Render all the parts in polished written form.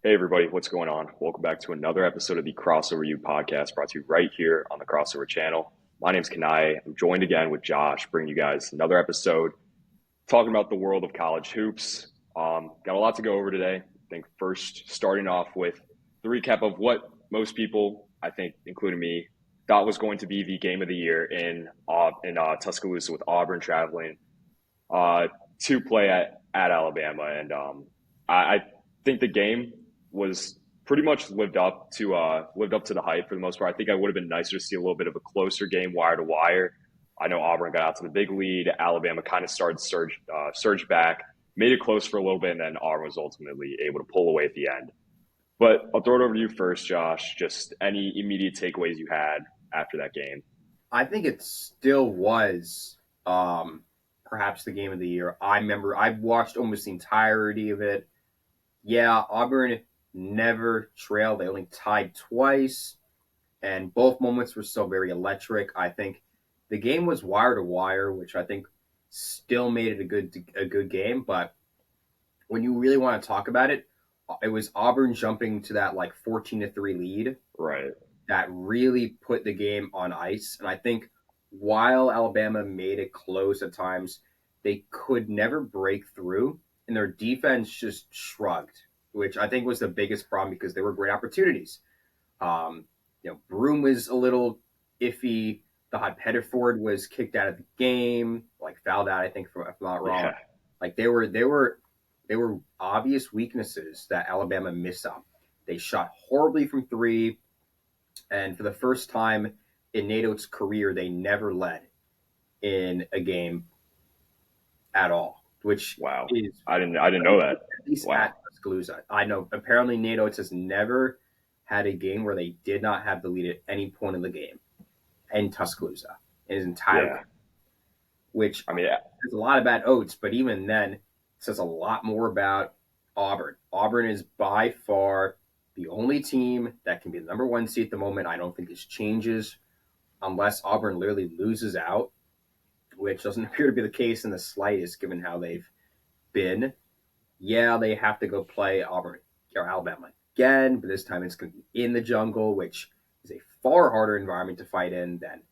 Hey everybody, what's going on? Welcome back to another episode of the Crossover U podcast brought to you right here on the Crossover channel. My name's Kanaye. I'm joined again with Josh, bringing you guys another episode talking about the world of college hoops. Got a lot to go over today. I think first starting off with the recap of what most people, I think, including me, thought was going to be the game of the year in Tuscaloosa with Auburn traveling to play at Alabama. And I think the game was pretty much lived up to the hype for the most part. I think I would have been nicer to see a little bit of a closer game, wire to wire. I know Auburn got out to the big lead. Alabama kind of started surge back, made it close for a little bit, and then Auburn was ultimately able to pull away at the end. But I'll throw it over to you first, Josh. Just any immediate takeaways you had after that game. I think it still was perhaps the game of the year. I remember I watched almost the entirety of it. Yeah, Auburn never trailed. They only tied twice, and both moments were still very electric. I think the game was wire to wire, which I think still made it a good game. But when you really want to talk about it, it was Auburn jumping to that 14-3 lead. Right. That really put the game on ice. And I think while Alabama made it close at times, they could never break through, and their defense just shrugged, which I think was the biggest problem because there were great opportunities. Broome was a little iffy. The Hot Pettiford was kicked out of the game, fouled out, I think, if I'm not wrong. Yeah. There were obvious weaknesses that Alabama missed on. They shot horribly from three, and for the first time in Nate Oates' career, they never led in a game at all. Which wow, I didn't know that. At least at Tuscaloosa, I know. Apparently, Nate Oates has never had a game where they did not have the lead at any point in the game in Tuscaloosa in his entire game. Which there's a lot about Oates, but even then, it says a lot more about Auburn. Auburn is by far the only team that can be the number one seed at the moment. I don't think this changes unless Auburn literally loses out, which doesn't appear to be the case in the slightest given how they've been. Yeah, they have to go play Auburn or Alabama again, but this time it's going to be in the jungle, which is a far harder environment to fight in than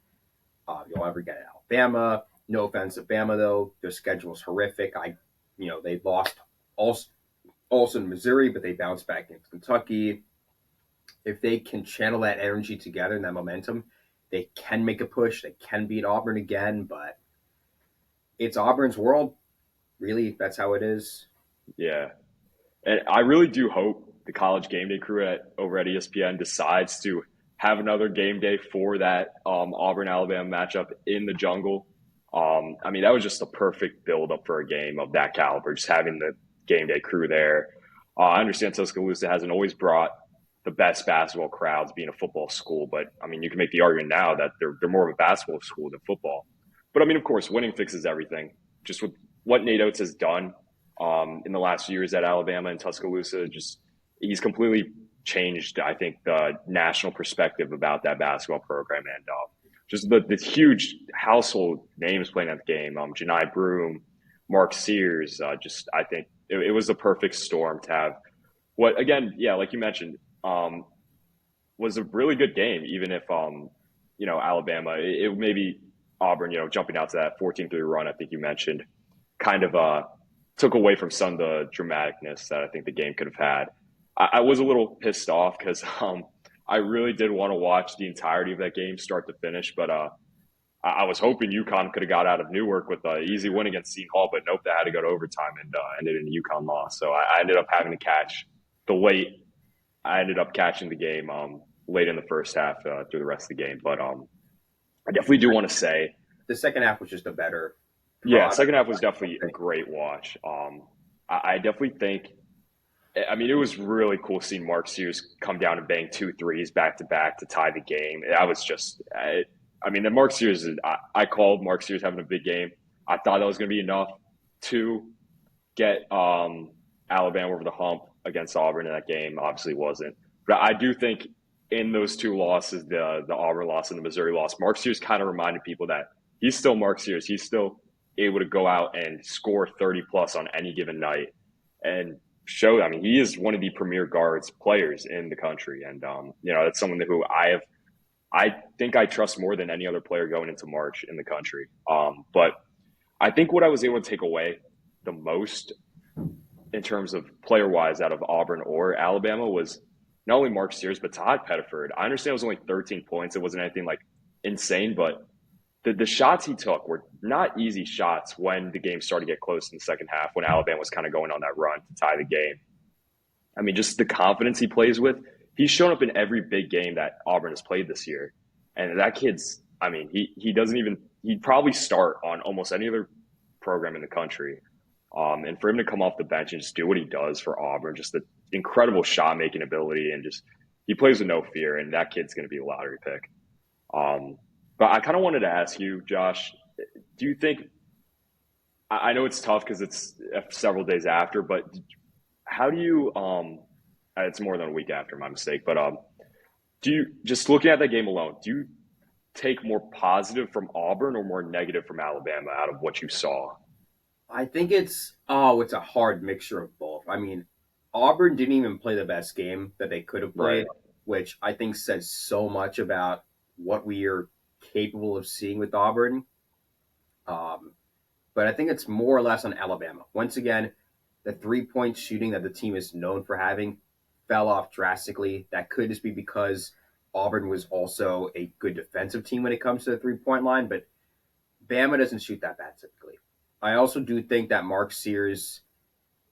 you'll ever get at Alabama. No offense to Bama, though. Their schedule is horrific. They lost also in Missouri, but they bounced back against Kentucky. If they can channel that energy together and that momentum, they can make a push. They can beat Auburn again, but it's Auburn's world. Really, that's how it is. Yeah. And I really do hope the College Game Day crew over at ESPN decides to have another game day for that Auburn-Alabama matchup in the jungle. That was just a perfect build-up for a game of that caliber, just having the game day crew there. I understand Tuscaloosa hasn't always brought the best basketball crowds being a football school, but, you can make the argument now that they're more of a basketball school than football. But, of course, winning fixes everything. Just with what Nate Oates has done in the last few years at Alabama and Tuscaloosa, he's completely changed, I think, the national perspective about that basketball program. And just the huge household names playing at the game, Janai Broome, Mark Sears, I think it was the perfect storm to have what, again, yeah, like you mentioned, was a really good game, even if, Alabama, it maybe – Auburn, jumping out to that 14-3 run, I think you mentioned, kind of took away from some of the dramaticness that I think the game could have had. I was a little pissed off because I really did want to watch the entirety of that game, start to finish, but I was hoping UConn could have got out of Newark with an easy win against Seton Hall, but nope, they had to go to overtime and ended in a UConn loss. So I ended up having to catch I ended up catching the game late in the first half through the rest of the game, but I definitely do want to say the second half was just a better. Yeah, second half was definitely a great watch. I definitely think, it was really cool seeing Mark Sears come down and bang 2 threes back to back to tie the game. That was just, the Mark Sears, I called Mark Sears having a big game. I thought that was going to be enough to get Alabama over the hump against Auburn in that game. Obviously wasn't. But I do think in those two losses, the Auburn loss and the Missouri loss, Mark Sears kind of reminded people that he's still Mark Sears. He's still able to go out and score 30 plus on any given night. And show. I mean, he is one of the premier guards players in the country, and that's someone who I think I trust more than any other player going into March in the country. But I think what I was able to take away the most in terms of player wise out of Auburn or Alabama was not only Mark Sears but Todd Pettiford. I understand it was only 13 points; it wasn't anything like insane, but the shots he took were not easy shots when the game started to get close in the second half, when Alabama was kind of going on that run to tie the game. I mean, just the confidence he plays with. He's shown up in every big game that Auburn has played this year. And that kid's, I mean, he doesn't even, he'd probably start on almost any other program in the country. And for him to come off the bench and just do what he does for Auburn, just the incredible shot making ability, and just he plays with no fear, and that kid's going to be a lottery pick. But I kind of wanted to ask you, Josh, do you think, I know it's tough because it's several days after, but how do you, it's more than a week after, my mistake, but do you, just looking at that game alone, do you take more positive from Auburn or more negative from Alabama out of what you saw? I think it's a hard mixture of both. I mean, Auburn didn't even play the best game that they could have played, Right. which I think says so much about what we are capable of seeing with Auburn. But I think it's more or less on Alabama. Once again, the 3-point shooting that the team is known for having fell off drastically. That could just be because Auburn was also a good defensive team when it comes to the 3-point line, but Bama doesn't shoot that bad typically. I also do think that Mark Sears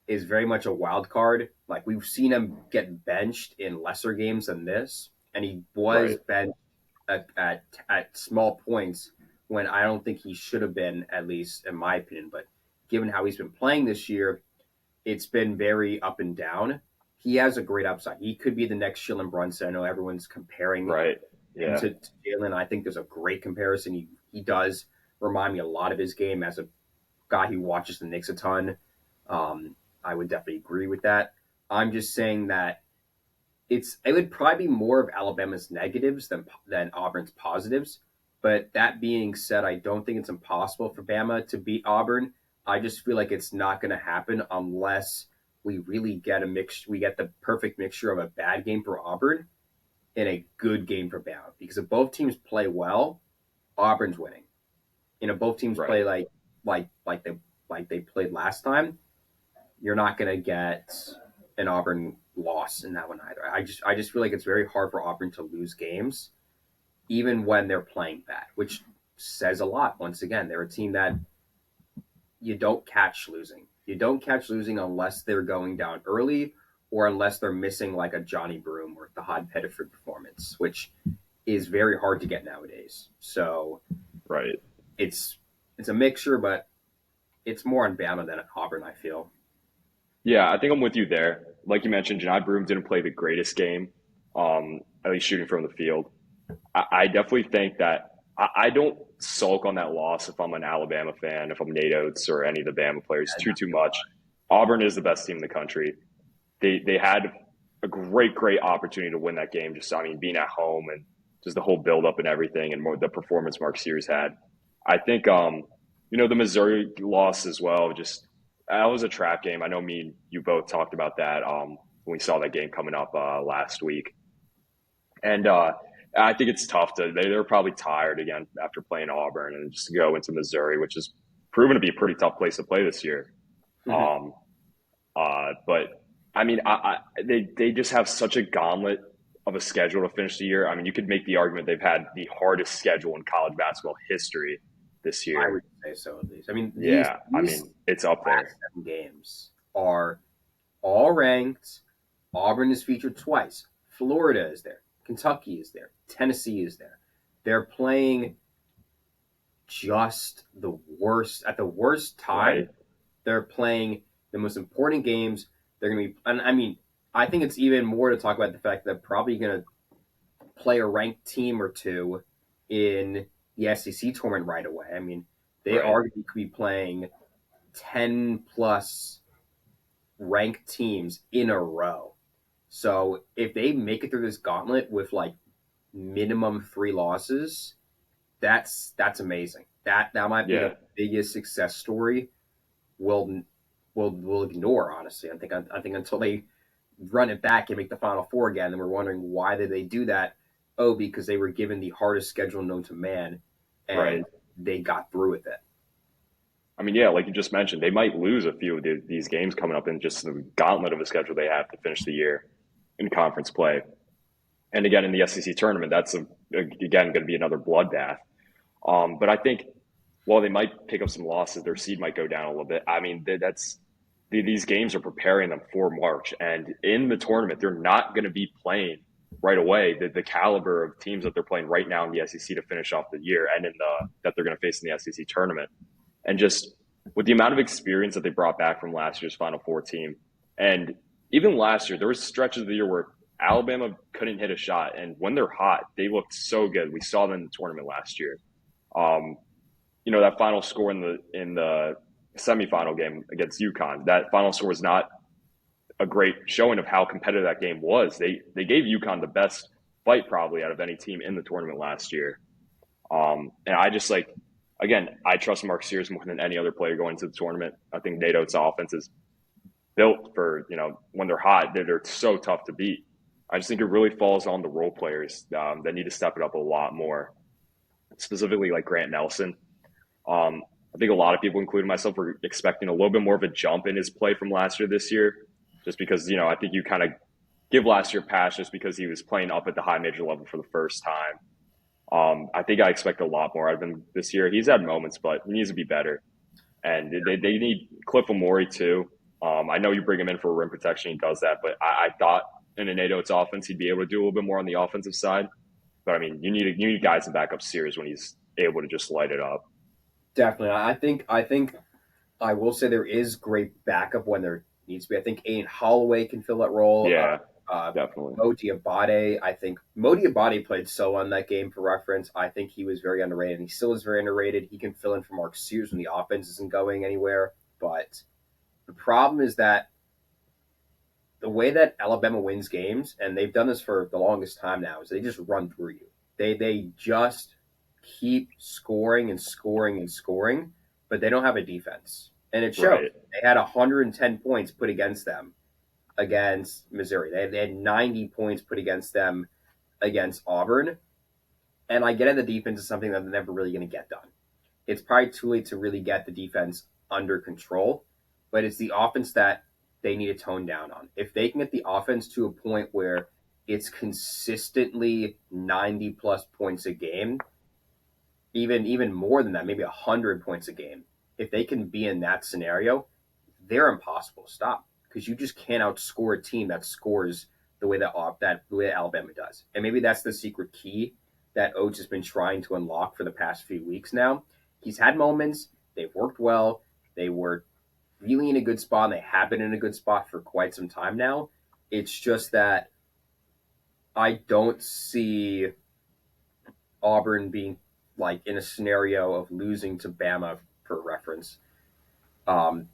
is very much a wild card. Like, we've seen him get benched in lesser games than this, and he was Right. benched at small points when I don't think he should have been, at least in my opinion. But given how he's been playing this year, it's been very up and down. He has a great upside. He could be the next Jalen Brunson. I know everyone's comparing Right. him Yeah. to Jalen. I think there's a great comparison. He does remind me a lot of his game as a guy who watches the Knicks a ton. I would definitely agree with that. I'm just saying that it would probably be more of Alabama's negatives than Auburn's positives. But that being said, I don't think it's impossible for Bama to beat Auburn. I just feel like it's not going to happen unless we really get we get the perfect mixture of a bad game for Auburn and a good game for Bama. Because if both teams play well, Auburn's winning. Both teams play Right. like they played last time, you're not going to get an Auburn loss in that one either. I just feel like it's very hard for Auburn to lose games, even when they're playing bad, which says a lot. Once again, they're a team that you don't catch losing. You don't catch losing unless they're going down early or unless they're missing like a Johnny Broom or the Todd Pettiford performance, which is very hard to get nowadays. So Right. it's a mixture, but it's more on Bama than at Auburn, I feel. Yeah, I think I'm with you there. Like you mentioned, Janai Broome didn't play the greatest game, at least shooting from the field. I definitely think that I don't sulk on that loss if I'm an Alabama fan, if I'm Nate Oates or any of the Bama players too much. Auburn is the best team in the country. They had a great opportunity to win that game. Just, I mean, being at home and just the whole build up and everything, and more the performance Mark Sears had. I think the Missouri loss as well. Just, that was a trap game. I know me and you both talked about that when we saw that game coming up last week. And I think it's tough they're probably tired again after playing Auburn, and just to go into Missouri, which has proven to be a pretty tough place to play this year. Um, but I mean, they just have such a gauntlet of a schedule to finish the year. I mean, you could make the argument they've had the hardest schedule in college basketball history this I would year. say so, at least. I mean, Yeah, I these mean, it's up last there. 7 games are all ranked. Auburn is featured twice. Florida is there. Kentucky is there. Tennessee is there. They're playing just the worst at the worst time. Right. They're playing the most important games. They're going to be, and I mean, I think it's even more to talk about the fact that they're probably going to play a ranked team or two in the SEC tournament right away. I mean, they Right. arguably could be playing 10 plus ranked teams in a row. So if they make it through this gauntlet with like minimum 3 losses, that's amazing. That might be Yeah. the biggest success story. Will will ignore. Honestly, I think until they run it back and make the Final Four again, and we're wondering why did they do that? Oh, because they were given the hardest schedule known to man, Right. and they got through with it. I mean, yeah, like you just mentioned, they might lose a few of these games coming up in just the gauntlet of a schedule they have to finish the year in conference play. And again, in the SEC tournament, that's again going to be another bloodbath. But I think while they might pick up some losses, their seed might go down a little bit. I mean, these games are preparing them for March, and in the tournament, they're not going to be playing right away the caliber of teams that they're playing right now in the SEC to finish off the year, and in the that they're going to face in the SEC tournament. And just with the amount of experience that they brought back from last year's Final Four team, and even last year, there was stretches of the year where Alabama couldn't hit a shot, and when they're hot, they looked so good. We saw them in the tournament last year. Um, that final score in the semifinal game against UConn. That final score was not a great showing of how competitive that game was. They gave UConn the best fight probably out of any team in the tournament last year. And I just again, I trust Mark Sears more than any other player going into the tournament. I think Nate Oates' offense is built for when they're hot, they're so tough to beat. I just think it really falls on the role players that need to step it up a lot more, specifically like Grant Nelson. I think a lot of people, including myself, were expecting a little bit more of a jump in his play from last year this year, just because, I think you kind of give last year a pass just because he was playing up at the high major level for the first time. I think I expect a lot more out of him this year. He's had moments, but he needs to be better. And they need Cliff Amore too. I know you bring him in for rim protection. He does that, but I thought in a Nate Oates offense, he'd be able to do a little bit more on the offensive side. But I mean, you need guys to back up Sears when he's able to just light it up. Definitely, I think I will say there is great backup when there needs to be. I think Aiden Holloway can fill that role. Yeah, definitely. Mo Diabate, I think Mo Diabate played so well in that game for reference. I think he was very underrated, and he still is very underrated. He can fill in for Mark Sears when the offense isn't going anywhere. But the problem is that the way that Alabama wins games, and they've done this for the longest time now, is they just run through you. They just keep scoring and scoring and scoring, but they don't have a defense. And it showed. Right. They had 110 points put against them against Missouri. They had 90 points put against them against Auburn. And I get it, the defense is something that they're never really going to get done. It's probably too late to really get the defense under control, but it's the offense that they need to tone down on. If they can get the offense to a point where it's consistently 90 plus points a game, even more than that, maybe 100 points a game. If they can be in that scenario, they're impossible to stop because you just can't outscore a team that scores the way that Alabama does. And maybe that's the secret key that Oates has been trying to unlock for the past few weeks now. He's had moments. They've worked well. They were really in a good spot, and they have been in a good spot for quite some time now. It's just that I don't see Auburn being in a scenario of losing to Bama, for reference,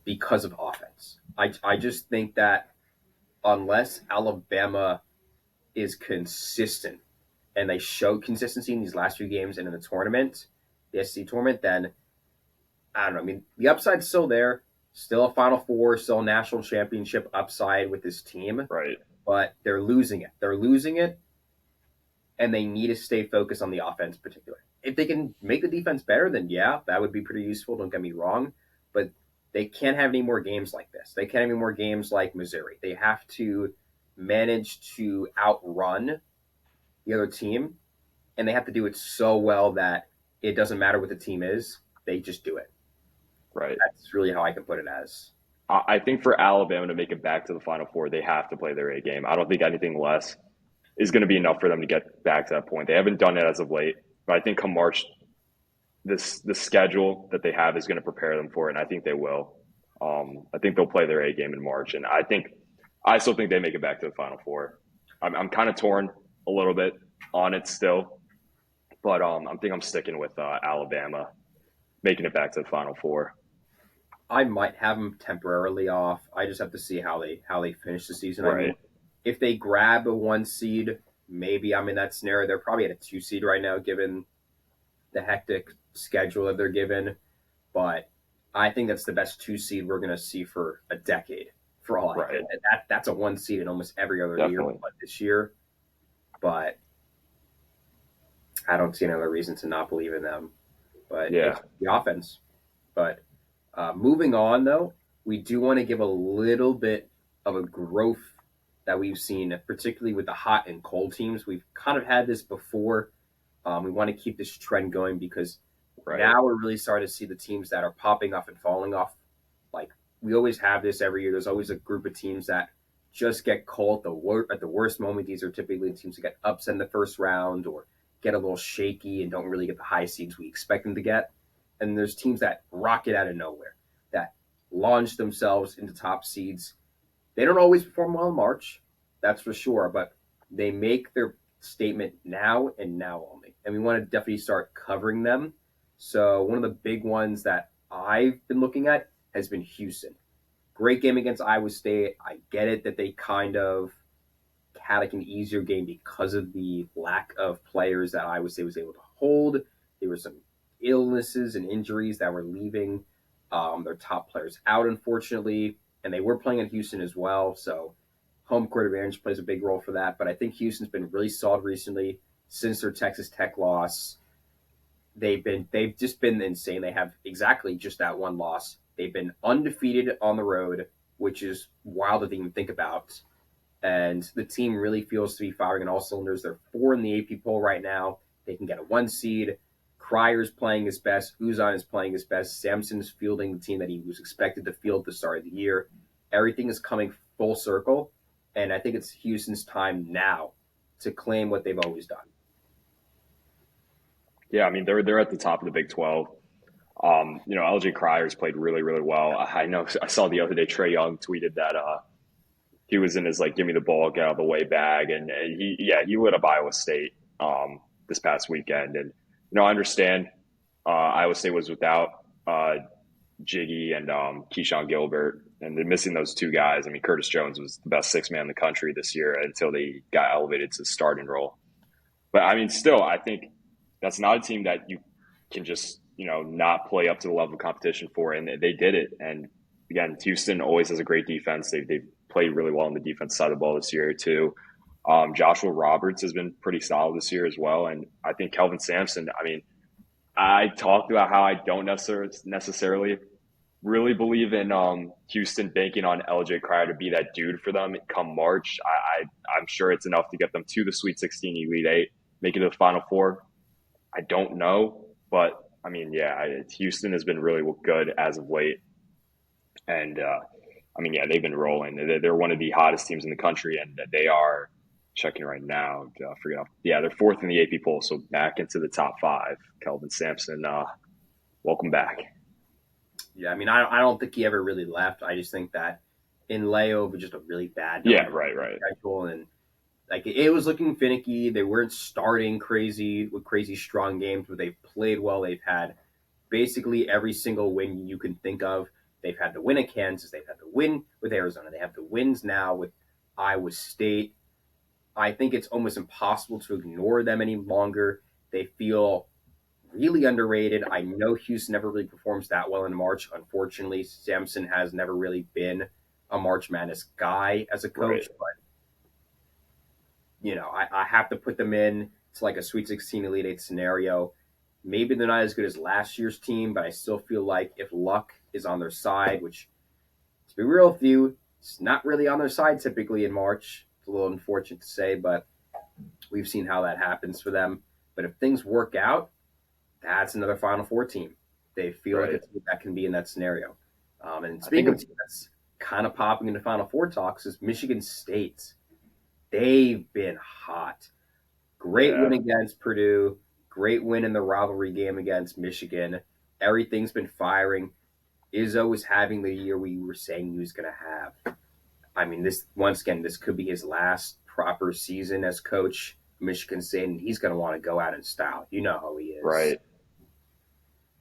because of offense. I just think that unless Alabama is consistent and they show consistency in these last few games and in the tournament, the SEC tournament, then I don't know. I mean, the upside's still there. Still a Final Four, still a national championship upside with this team. Right. But they're losing it. They're losing it, and they need to stay focused on the offense in particular. If they can make the defense better, then yeah, that would be pretty useful. Don't get me wrong. But they can't have any more games like this. They can't have any more games like Missouri. They have to manage to outrun the other team, and they have to do it so well that it doesn't matter what the team is. They just do it. Right. That's really how I can put it as. I think for Alabama to make it back to the Final Four, they have to play their A game. I don't think anything less is going to be enough for them to get back to that point. They haven't done it as of late, but I think come March, the schedule that they have is going to prepare them for it, and I think they will. I think they'll play their A game in March, and I still think they make it back to the Final Four. I'm kind of torn a little bit on it still, but I think I'm sticking with Alabama making it back to the Final Four. I might have them temporarily off. I just have to see how they finish the season. Right. I mean, if they grab a 1 seed, maybe I'm in that scenario. They're probably at a 2 seed right now, given the hectic schedule that they're given. But I think that's the best 2 seed we're going to see for a decade, for all I care. Right. That's a 1 seed in almost every other year, Definitely. but this year. But I don't see another reason to not believe in them. But Yeah. it's the offense. But moving on, though, we do want to give a little bit of a growth that we've seen, particularly with the hot and cold teams. We've kind of had this before. We want to keep this trend going because Right. now we're really starting to see the teams that are popping off and falling off. Like we always have this every year. There's always a group of teams that just get cold at the worst moment. These are typically teams that get upset in the first round or get a little shaky and don't really get the high seeds we expect them to get. And there's teams that rocket out of nowhere, that launch themselves into top seeds. They don't always perform well in March, that's for sure, but they make their statement now and now only. And we want to definitely start covering them. So one of the big ones that I've been looking at has been Houston. Great game against Iowa State. I get it that they kind of had like an easier game because of the lack of players that Iowa State was able to hold. There were some illnesses and injuries that were leaving their top players out, unfortunately, and they were playing in Houston as well. So home court advantage plays a big role for that. But I think Houston's been really solid recently since their Texas Tech loss. They've just been insane. They have exactly just that one loss. They've been undefeated on the road, which is wild to even think about. And the team really feels to be firing on all cylinders. They're 4 in the AP poll right now. They can get a 1 seed. Crier's playing his best. Uzan is playing his best. Sampson's fielding the team that he was expected to field at the start of the year. Everything is coming full circle. And I think it's Houston's time now to claim what they've always done. Yeah, I mean they're at the top of the Big 12. LJ Crier's played really, really well. I know I saw the other day Trey Young tweeted that he was in his like give me the ball, get out of the way bag, and he lit up Iowa State this past weekend. And I understand Iowa State was without Jiggy and Keyshawn Gilbert, and they're missing those two guys. I mean, Curtis Jones was the best six man in the country this year until they got elevated to starting role. But I mean, still, I think that's not a team that you can just not play up to the level of competition for, and they did it. And again, Houston always has a great defense. They've played really well on the defense side of the ball this year too. Joshua Roberts has been pretty solid this year as well, and I think Kelvin Sampson. I mean, I talked about how I don't necessarily really believe in Houston banking on LJ Cryer to be that dude for them come March. I'm sure it's enough to get them to the Sweet 16, Elite Eight, make it to the Final Four. I don't know, but I mean, yeah, Houston has been really good as of late, and I mean, yeah, they've been rolling. They're one of the hottest teams in the country, and they are checking right now. Yeah, they're 4th in the AP poll, so back into the top 5. Kelvin Sampson, welcome back. Yeah, I mean, I don't think he ever really left. I just think that in layover, just a really bad Right. schedule, and like it was looking finicky. They weren't starting crazy with crazy strong games, but they've played well. They've had basically every single win you can think of. They've had the win at Kansas. They've had the win with Arizona. They have the wins now with Iowa State. I think it's almost impossible to ignore them any longer. They feel really underrated. I know Houston never really performs that well in March. Unfortunately, Sampson has never really been a March Madness guy as a coach, Right. but I have to put them in to like a Sweet 16 Elite Eight scenario. Maybe they're not as good as last year's team, but I still feel like if luck is on their side, which to be real with you, it's not really on their side typically in March. It's a little unfortunate to say, but we've seen how that happens for them. But if things work out, that's another Final Four team. They feel like a team that can be in that scenario. And speaking of teams that's kind of popping into Final Four talks is Michigan State. They've been hot. Great win against Purdue. Great win in the rivalry game against Michigan. Everything's been firing. Izzo was having the year we were saying he was going to have. I mean, this could be his last proper season as coach of Michigan State, and he's going to want to go out in style. You know how he is. Right.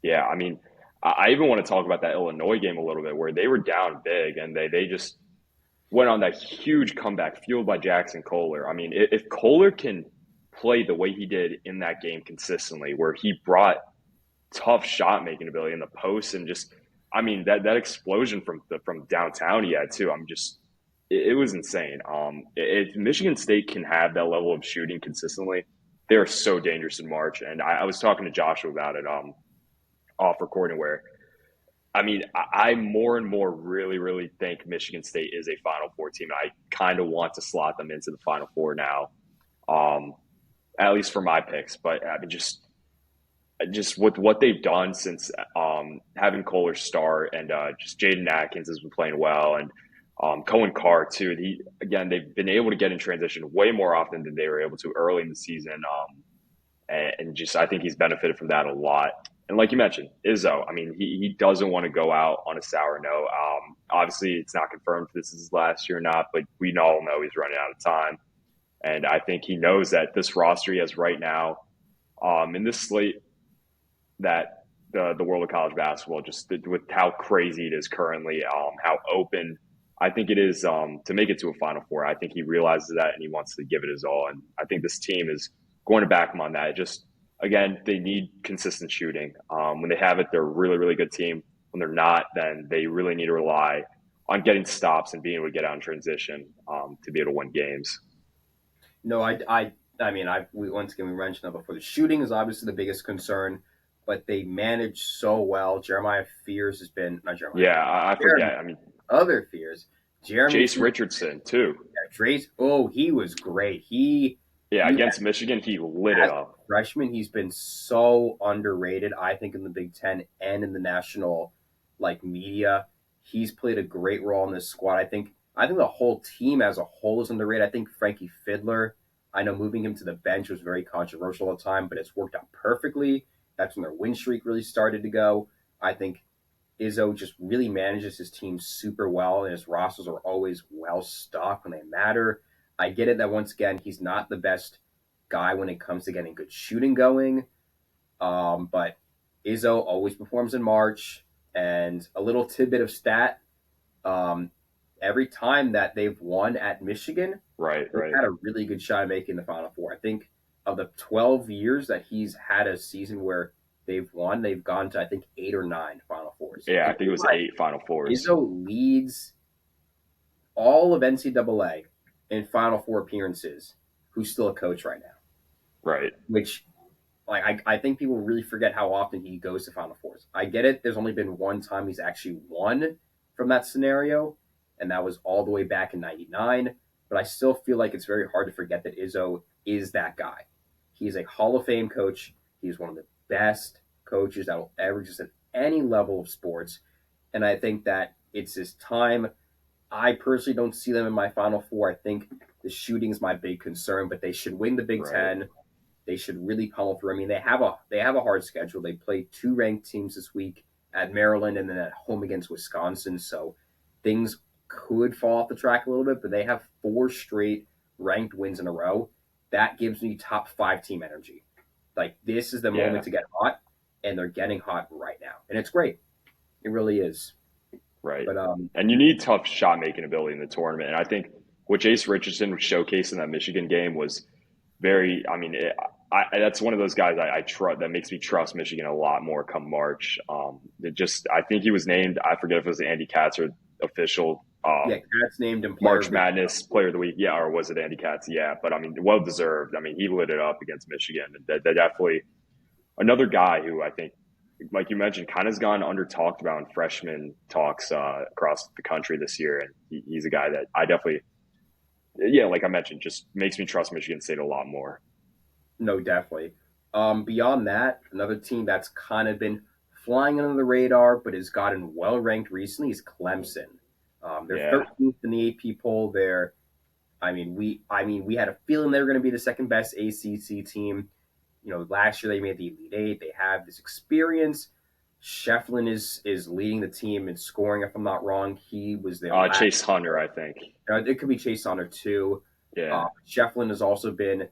Yeah, I mean, I even want to talk about that Illinois game a little bit where they were down big and they just went on that huge comeback fueled by Jackson Kohler. I mean, if Kohler can play the way he did in that game consistently, where he brought tough shot making ability in the post and just I mean that explosion from downtown he had too. It was insane. If Michigan State can have that level of shooting consistently, they are so dangerous in March. And I was talking to Joshua about it off recording where I mean, I more and more really think Michigan State is a Final Four team. I kind of want to slot them into the Final Four now, um, at least for my picks. But I mean, just with what they've done since having Kohler start and just Jaden Atkins has been playing well and Cohen Carr too. They've been able to get in transition way more often than they were able to early in the season, and just I think he's benefited from that a lot. And like you mentioned, Izzo, I mean, he doesn't want to go out on a sour note. Obviously, it's not confirmed if this is his last year or not, but we all know he's running out of time. And I think he knows that this roster he has right now, in this slate, that the world of college basketball, just with how crazy it is currently, how open I think it is to make it to a Final Four. I think he realizes that and he wants to give it his all. And I think this team is going to back him on that. Just again, they need consistent shooting. When they have it, they're a really good team. When they're not, then they really need to rely on getting stops and being able to get out in transition to be able to win games. No, we once again we mentioned that before. The shooting is obviously the biggest concern, but they manage so well. Jeremiah Fears has been not Jeremiah. Yeah, I forget. I mean, other Fears. Jeremy Jace Richardson too. Yeah, Trace. Oh, he was great. Against Michigan, he lit it up. Freshman, he's been so underrated. I think in the Big Ten and in the national media, he's played a great role in this squad. I think the whole team as a whole is underrated. I think Frankie Fiddler. I know moving him to the bench was very controversial at the time, but it's worked out perfectly. That's when their win streak really started to go. I think Izzo just really manages his team super well, and his rosters are always well stocked when they matter. I get it that once again he's not the best guy when it comes to getting good shooting going, but Izzo always performs in March. And a little tidbit of stat: every time that they've won at Michigan, they've had a really good shot at making the Final Four. I think of the 12 years that he's had a season where they've won, they've gone to I think 8 or 9 Final Fours. Yeah, I think it was 8 Final Fours. Izzo leads all of NCAA in Final Four appearances. Who's still a coach right now? Right. Which, I think people really forget how often he goes to Final Fours. I get it. There's only been one time he's actually won from that scenario, and that was all the way back in '99. But I still feel like it's very hard to forget that Izzo is that guy. He's a Hall of Fame coach. He's one of the best coaches that will ever just at any level of sports. And I think that it's his time. I personally don't see them in my Final Four. I think the shooting is my big concern, but they should win the Big Ten. They should really pummel through. I mean, they have a hard schedule. They play 2 ranked teams this week at Maryland and then at home against Wisconsin. So things could fall off the track a little bit, but they have 4 straight ranked wins in a row. That gives me top 5 team energy. This is the moment to get hot, and they're getting hot right now. And it's great. It really is. Right. But, and you need tough shot making ability in the tournament. And I think what Jace Richardson showcased in that Michigan game was very, I mean, that's one of those guys I trust that makes me trust Michigan a lot more come March. I think he was named, I forget if it was Andy Katz or official. Katz named him March Madness Player of the Week. Yeah, or was it Andy Katz? Yeah, but I mean, well deserved. I mean, he lit it up against Michigan. That definitely another guy who I think, like you mentioned, kind of has gone under talked about in freshman talks across the country this year. And he's a guy that I definitely, like I mentioned, just makes me trust Michigan State a lot more. No, definitely. Beyond that, another team that's kind of been flying under the radar but has gotten well ranked recently is Clemson. They're 13th in the AP poll. We had a feeling they were going to be the second best ACC team. Last year they made the Elite Eight. They have this experience. Shefflin is leading the team in scoring, if I'm not wrong. He was there. Chase Hunter, I think. It could be Chase Hunter too. Yeah. Shefflin has also been.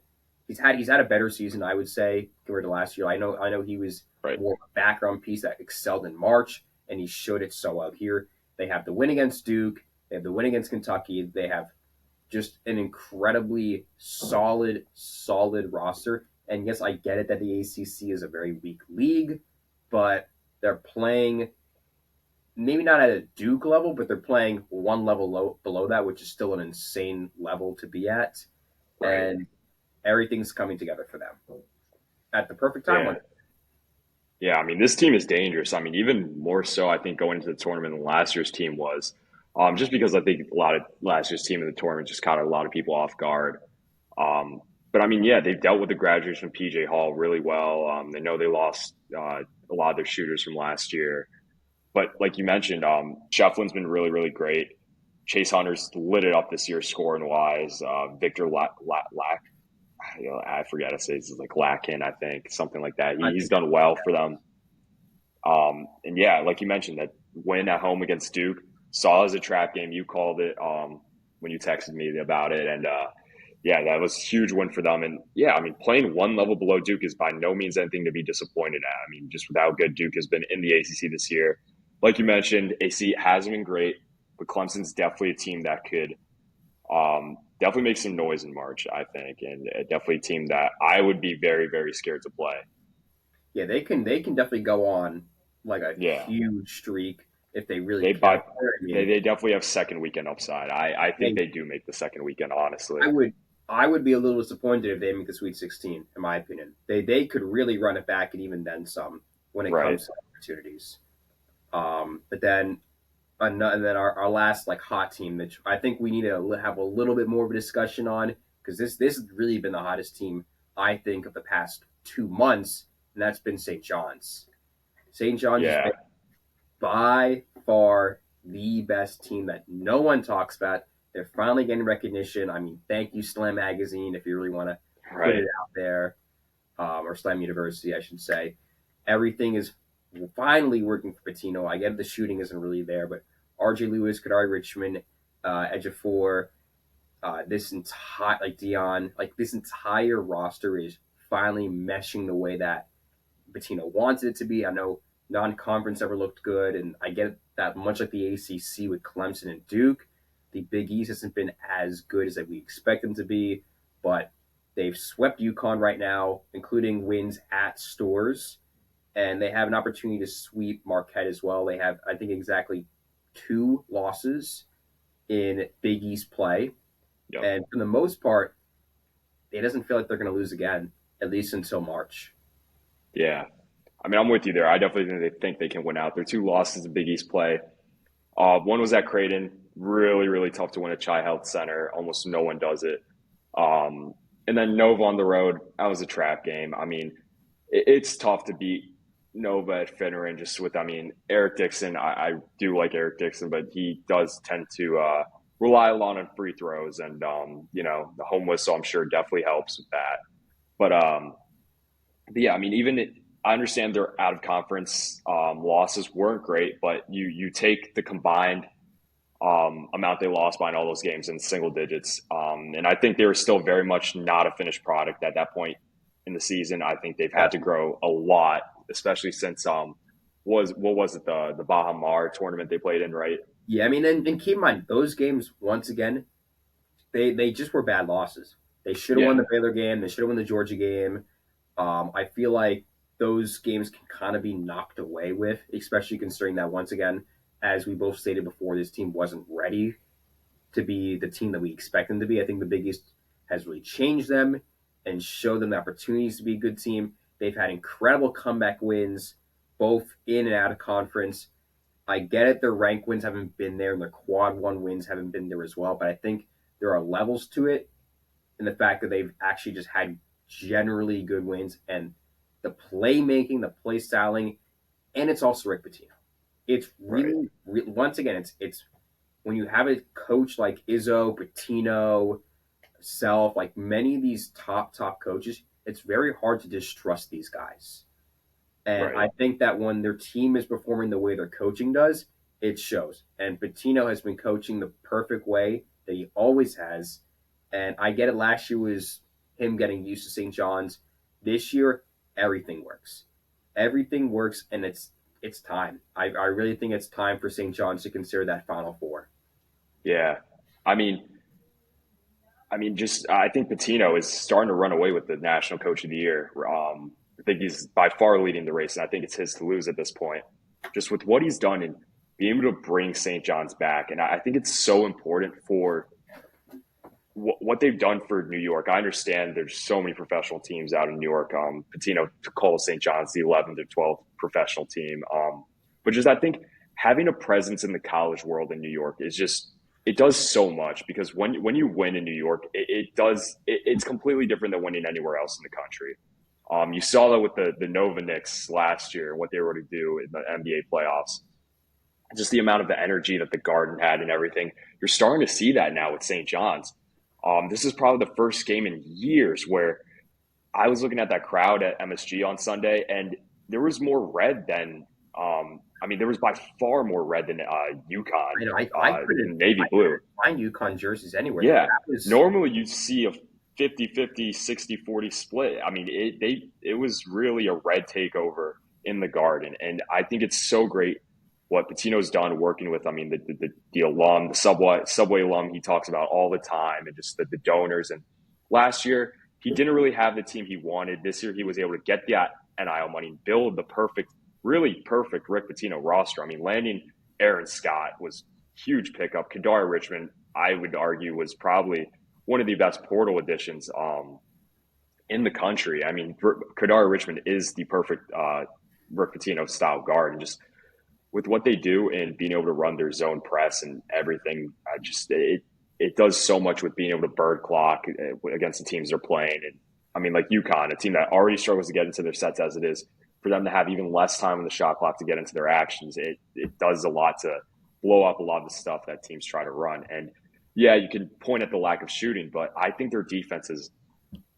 He's had a better season, I would say, compared to last year. I know he was more of a background piece that excelled in March, and he showed it so well here. They have the win against Duke. They have the win against Kentucky. They have just an incredibly solid roster. And yes, I get it that the ACC is a very weak league, but they're playing maybe not at a Duke level, but they're playing one level below that, which is still an insane level to be at. Right. And everything's coming together for them at the perfect time. Yeah. Yeah, I mean, this team is dangerous. I mean, even more so, I think, going into the tournament than last year's team was, just because I think a lot of last year's team in the tournament just caught a lot of people off guard. But I mean, yeah, they've dealt with the graduation of PJ Hall really well. They know they lost a lot of their shooters from last year. But like you mentioned, Shefflin's been really, really great. Chase Hunter's lit it up this year, scoring wise. Victor Lack, I forget to say it's like Lackin, I think, something like that. I He's think done well for them. And yeah, like you mentioned, that win at home against Duke saw as a trap game. You called it when you texted me about it, and yeah, that was a huge win for them. And yeah, I mean, playing one level below Duke is by no means anything to be disappointed at. I mean, just with how good Duke has been in the ACC this year. Like you mentioned, AC hasn't been great, but Clemson's definitely a team that could definitely make some noise in March, I think, and definitely a team that I would be very, very scared to play. yeah, they can definitely go on like a Yeah, huge streak if they really they care. by I they, mean, they definitely have second weekend upside. I think they, they do make the second weekend, honestly. I would be a little disappointed if they make the Sweet 16. In my opinion, they could really run it back and even then some when it Right. comes to opportunities. But then and then our last like hot team that I think we need to have a little bit more of a discussion on because this has really been the hottest team I think of the past 2 months, and that's been St. John's. St. John's has Yeah. been by far the best team that no one talks about. They're finally getting recognition. I mean, thank you, Slam Magazine, if you really want to put Right. it out there, or Slam University, I should say. Everything is finally working for Pitino. I get the shooting isn't really there, but RJ Lewis, Kadari Richmond, Ejiofor, this entire like Dion, like this entire roster is finally meshing the way that Pitino wanted it to be. I know non-conference never looked good, and I get that much like the ACC with Clemson and Duke, the Big East hasn't been as good as we expect them to be, but they've swept UConn right now, including wins at Stores, and they have an opportunity to sweep Marquette as well. They have, I think, exactly 2 losses in Big East play, Yep. and for the most part, it doesn't feel like they're going to lose again, at least until March. Yeah. I mean, I'm with you there. I definitely think they can win out. Their two losses in Big East play. One was at Creighton. Really, really tough to win at Chi Health Center. Almost no one does it. And then Nova on the road. That was a trap game. I mean, it's tough to beat Nova at Finneran just with, I mean, Eric Dixon. I do like Eric Dixon, but he does tend to rely a lot on free throws. And, the home whistle, I'm sure, definitely helps with that. But, yeah, I mean, I understand their out of conference losses weren't great, but you take the combined amount they lost by in all those games in single digits. And I think they were still very much not a finished product at that point in the season. I think they've had to grow a lot, especially since what was it, the Baha Mar tournament they played in, right? Yeah, I mean, and keep in mind those games once again, they just were bad losses. They should have won Yeah. the Baylor game. They should have won the Georgia game. I feel like those games can kind of be knocked away with, especially considering that once again, as we both stated before, this team wasn't ready to be the team that we expect them to be. I think the Big East has really changed them and showed them the opportunities to be a good team. They've had incredible comeback wins, both in and out of conference. I get it, their rank wins haven't been there, and their quad one wins haven't been there as well. But I think there are levels to it in the fact that they've actually just had generally good wins and the playmaking, the play styling, and it's also Rick Pitino. It's Right. once again, it's when you have a coach like Izzo, Pitino, Self, like many of these top coaches, it's very hard to distrust these guys. And Right. I think that when their team is performing the way their coaching does, it shows. And Pitino has been coaching the perfect way that he always has. And I get it. Last year was him getting used to St. John's. This year, everything works. Everything works, and it's time. I really think it's time for St. John's to consider that Final Four. Yeah. I mean, just I think Patino is starting to run away with the National Coach of the Year. I think he's by far leading the race, and I think it's his to lose at this point. Just with what he's done in being able to bring St. John's back. And I think it's so important for what they've done for New York. I understand there's so many professional teams out in New York. Pitino calls St. John's the 11th or 12th professional team. But just I think having a presence in the college world in New York is just it does so much because when you win in New York, it's completely different than winning anywhere else in the country. You saw that with the Nova Knicks last year and what they were able to do in the NBA playoffs. Just the amount of the energy that the Garden had and everything. You're starting to see that now with St. John's. This is probably the first game in years where I was looking at that crowd at MSG on Sunday, and there was more red than there was by far more red than UConn. I know. I couldn't navy blue. find UConn jerseys anywhere. Yeah. Normally you see a 50-50, 60-40 split. I mean, it was really a red takeover in the Garden, and I think it's so great what Pitino's done working with. I mean, the alum, the subway alum, he talks about all the time, and just the donors. And last year he didn't really have the team he wanted. This year he was able to get the NIL money, build the really perfect Rick Pitino roster. I mean, landing Aaron Scott was huge pickup. Kanaye Richmond, I would argue, was probably one of the best portal additions in the country. I mean, Kanaye Richmond is the perfect Rick Pitino style guard, and just with what they do and being able to run their zone press and everything, it does so much with being able to bird clock against the teams they're playing. And I mean, like UConn, a team that already struggles to get into their sets as it is, for them to have even less time on the shot clock to get into their actions, it does a lot to blow up a lot of the stuff that teams try to run. And yeah, you can point at the lack of shooting, but I think their defense is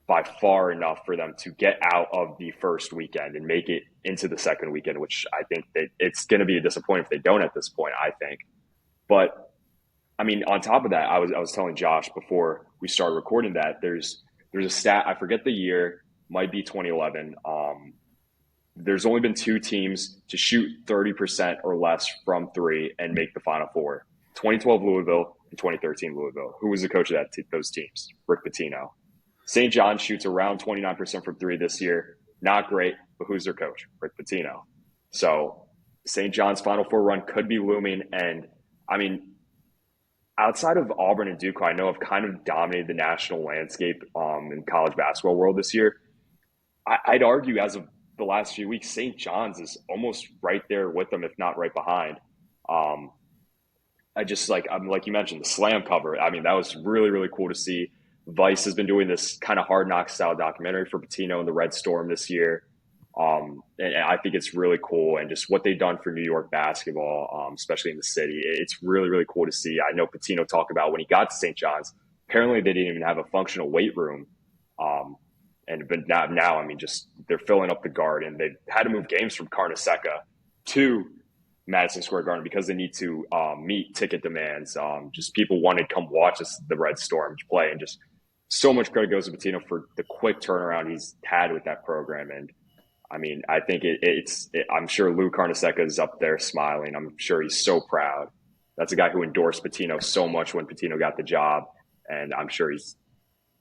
by far enough for them to get out of the first weekend and make it into the second weekend, which I think that it's going to be a disappointment if they don't at this point, I think. But I mean, on top of that, I was telling Josh before we started recording that there's a stat, I forget the year, might be 2011. There's only been two teams to shoot 30% or less from three and make the Final Four. 2012 Louisville and 2013 Louisville. Who was the coach of those teams? Rick Pitino. St. John shoots around 29% from three this year. Not great, but who's their coach? Rick Pitino. So St. John's Final Four run could be looming. And, I mean, outside of Auburn and Duke, I know have kind of dominated the national landscape in college basketball world this year. I'd argue as of the last few weeks, St. John's is almost right there with them, if not right behind. Like you mentioned, the slam cover. I mean, that was really, really cool to see. Vice has been doing this kind of Hard Knock style documentary for Pitino and the Red Storm this year. And I think it's really cool. And just what they've done for New York basketball, especially in the city, it's really, really cool to see. I know Pitino talked about when he got to St. John's, apparently they didn't even have a functional weight room. But now, I mean, just they're filling up the Garden. They've had to move games from Carnesecca to Madison Square Garden because they need to meet ticket demands. Just people wanted to come watch the Red Storm play, and just so much credit goes to Pitino for the quick turnaround he's had with that program. And I mean, I think I'm sure Lou Carnesecca is up there smiling. I'm sure he's so proud. That's a guy who endorsed Pitino so much when Pitino got the job, and I'm sure he's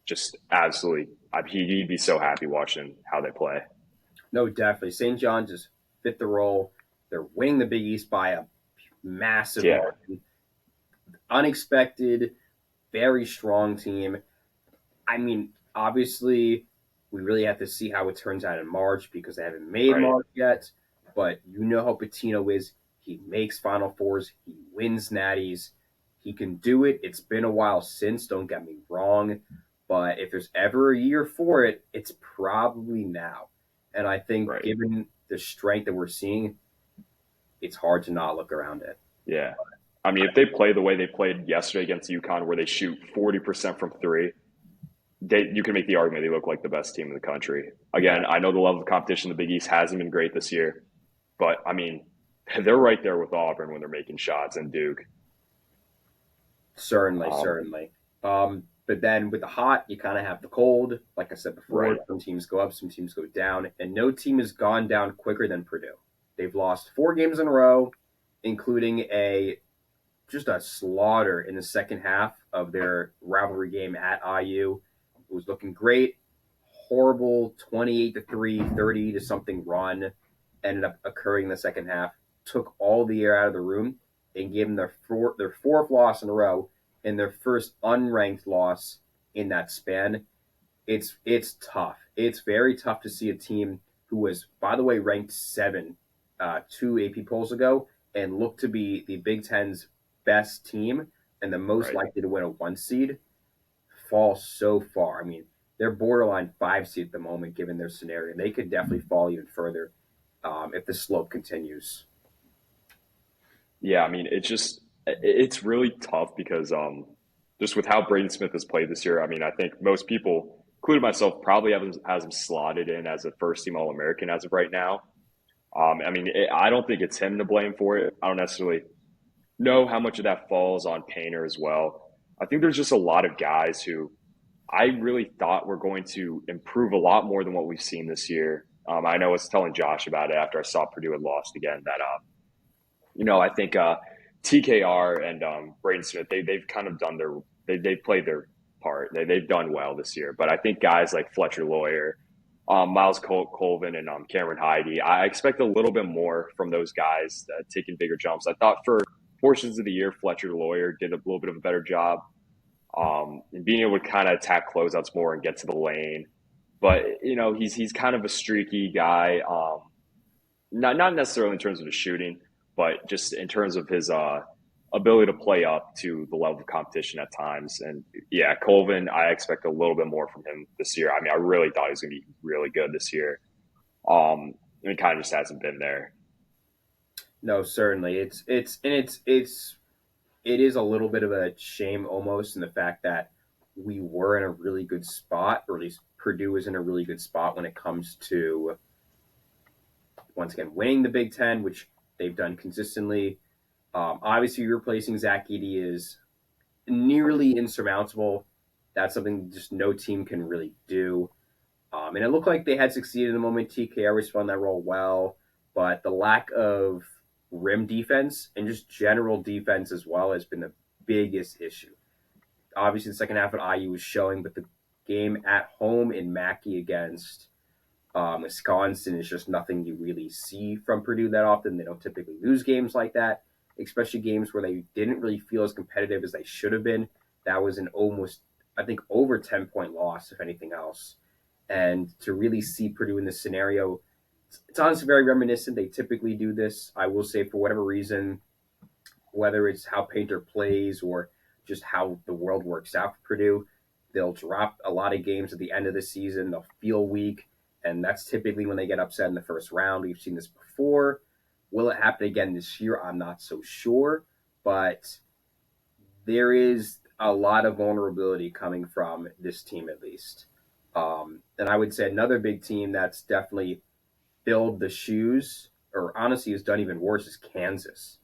just absolutely. He'd be so happy watching how they play. No, definitely. St. John just fit the role. They're winning the Big East by a massive margin. Unexpected, very strong team. I mean, obviously, we really have to see how it turns out in March because they haven't made March yet. But you know how Pitino is. He makes Final Fours. He wins natties. He can do it. It's been a while since, don't get me wrong. But if there's ever a year for it, it's probably now. And I think given the strength that we're seeing, it's hard to not look around it. Yeah. I mean, if they play the way they played yesterday against UConn, where they shoot 40% from three, you can make the argument they look like the best team in the country. Again, I know the level of competition in the Big East hasn't been great this year, but, I mean, they're right there with Auburn when they're making shots, and Duke. Certainly. But then with the hot, you kind of have the cold. Like I said before, some teams go up, some teams go down, and no team has gone down quicker than Purdue. They've lost 4 games in a row, including just a slaughter in the second half of their rivalry game at IU. It was looking great. Horrible 28-3, 30 to something run ended up occurring in the second half. Took all the air out of the room. and gave them their fourth loss in a row and their first unranked loss in that span. It's tough. It's very tough to see a team who was, by the way, ranked 7 two AP polls ago and looked to be the Big Ten's best team and the most Right. likely to win a 1 seed fall so far. I mean, they're borderline 5 seed at the moment given their scenario. They could definitely fall even further if the slope continues. Yeah, I mean, it's really tough because just with how Braden Smith has played this year, I mean, I think most people, including myself, probably has him slotted in as a first team All American as of right now. I mean, I don't think it's him to blame for it. I don't necessarily know how much of that falls on Painter as well. I think there's just a lot of guys who I really thought were going to improve a lot more than what we've seen this year. I know I was telling Josh about it after I saw Purdue had lost again that I think TKR and Braden Smith they've kind of done they've played their part. They've done well this year, but I think guys like Fletcher Lawyer, Miles Colvin, and Cameron Heide, I expect a little bit more from those guys taking bigger jumps. I thought for portions of the year, Fletcher Lawyer did a little bit of a better job and being able to kind of attack closeouts more and get to the lane. But he's kind of a streaky guy. Not necessarily in terms of his shooting, but just in terms of his ability to play up to the level of competition at times. And yeah, Colvin, I expect a little bit more from him this year. I mean, I really thought he was going to be really good this year. And it kind of just hasn't been there. No, certainly. It is a little bit of a shame almost in the fact that we were in a really good spot, or at least Purdue is in a really good spot when it comes to once again winning the Big Ten, which they've done consistently. Obviously, replacing Zach Edey is nearly insurmountable. That's something just no team can really do. And it looked like they had succeeded in the moment. TKR responded that role well, but the lack of rim defense and just general defense as well has been the biggest issue. Obviously, the second half at IU was showing, but the game at home in Mackey against Wisconsin is just nothing you really see from Purdue that often. They don't typically lose games like that, especially games where they didn't really feel as competitive as they should have been. That was an almost, I think, over 10-point loss, if anything else. And to really see Purdue in this scenario, it's honestly very reminiscent. They typically do this. I will say, for whatever reason, whether it's how Painter plays or just how the world works out for Purdue, they'll drop a lot of games at the end of the season. They'll feel weak, and that's typically when they get upset in the first round. We've seen this before. Will it happen again this year? I'm not so sure, but there is a lot of vulnerability coming from this team, at least. And I would say another big team that's definitely filled the shoes, or honestly has done even worse, is Kansas.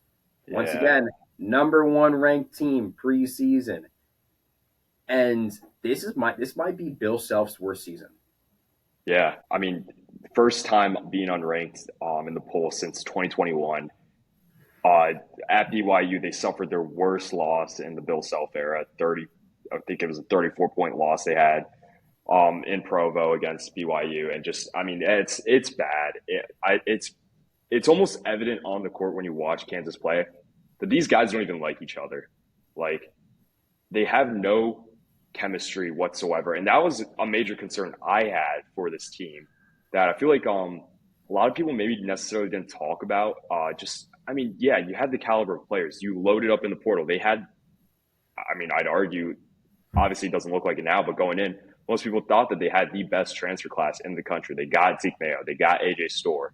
Once Yeah. again, number one ranked team preseason, and this might be Bill Self's worst season. Yeah. I mean, first time being unranked in the poll since 2021. Uh, at BYU, they suffered their worst loss in the Bill Self era. I think it was a 34-point loss they had in Provo against BYU, and just, I mean, it's bad. It's almost evident on the court when you watch Kansas play that these guys don't even like each other. Like they have no chemistry whatsoever, and that was a major concern I had for this team. That I feel like a lot of people maybe necessarily didn't talk about. Just, I mean, yeah, you had the caliber of players. You loaded up in the portal. They had, I mean, I'd argue, obviously it doesn't look like it now, but going in, most people thought that they had the best transfer class in the country. They got Zeke Mayo, they got AJ Storr,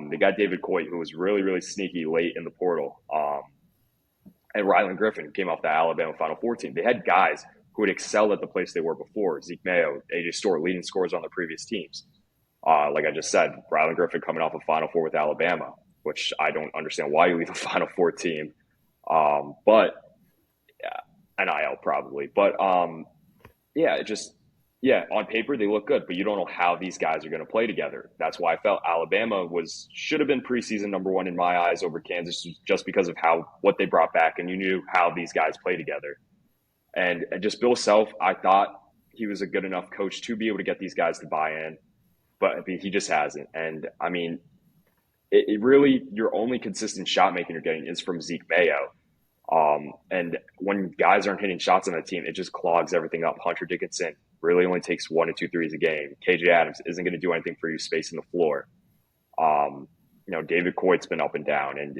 they got David Coit, who was really, really sneaky late in the portal, and Rylan Griffin, who came off the Alabama Final Four team. They had guys who had excelled at the place they were before. Zeke Mayo, AJ Storr, leading scorers on the previous teams. Like I just said, Rylan Griffin coming off a Final Four with Alabama, which I don't understand why you leave a Final Four team. But yeah, NIL probably. But yeah, on paper they look good, but you don't know how these guys are going to play together. That's why I felt Alabama should have been preseason number one in my eyes over Kansas, just because of what they brought back, and you knew how these guys play together. And just Bill Self, I thought he was a good enough coach to be able to get these guys to buy in, but he just hasn't. And I mean, it really, your only consistent shot making you're getting is from Zeke Mayo. And when guys aren't hitting shots on the team, it just clogs everything up. Hunter Dickinson really only takes 1 to 2 threes a game. KJ Adams isn't going to do anything for you spacing the floor. David Coyt's been up and down, and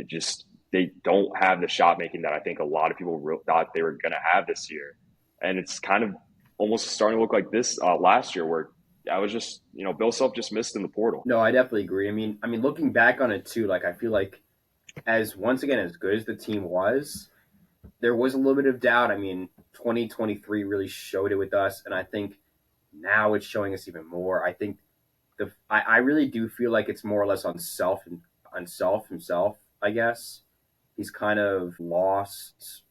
they don't have the shot making that I think a lot of people thought they were going to have this year. And it's kind of almost starting to look like this last year, where I was just, Bill Self just missed in the portal. No, I definitely agree. I mean, looking back on it too, like I feel like as once again as good as the team was, there was a little bit of doubt. I mean, 2023 really showed it with us, and I think now it's showing us even more. I think I really do feel like it's more or less on self himself. I guess he's kind of lost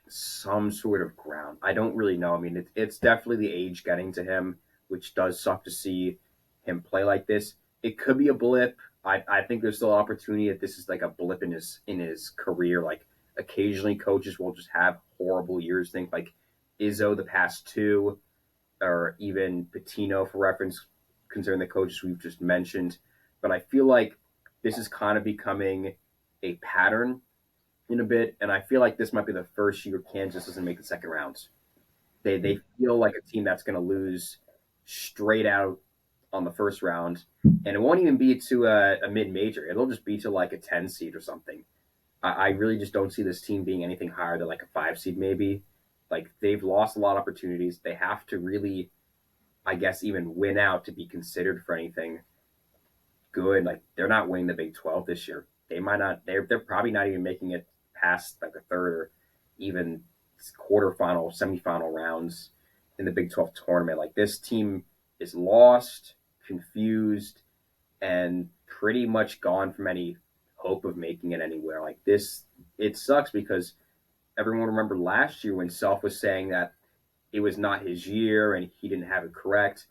some sort of ground. I don't really know. I mean, it's definitely the age getting to him, which does suck to see him play like this. It could be a blip. I think there's still opportunity that this is like a blip in his career. Like occasionally coaches will just have horrible years. Think like Izzo the past two, or even Pitino for reference, considering the coaches we've just mentioned. But I feel like this is kind of becoming a pattern in a bit, and I feel like this might be the first year Kansas doesn't make the second round. They feel like a team that's going to lose straight out on the first round, and it won't even be to a mid major. It'll just be to like a 10 seed or something. I really just don't see this team being anything higher than like a 5 seed maybe. Like they've lost a lot of opportunities. They have to really, I guess, even win out to be considered for anything good. Like they're not winning the Big 12 this year. They might not. They're probably not even making it past like the third or even quarterfinal, semifinal rounds in the Big 12 tournament. Like this team is lost, confused, and pretty much gone from any hope of making it anywhere. Like this, it sucks because everyone remembered last year when Self was saying that it was not his year and he didn't have it correct.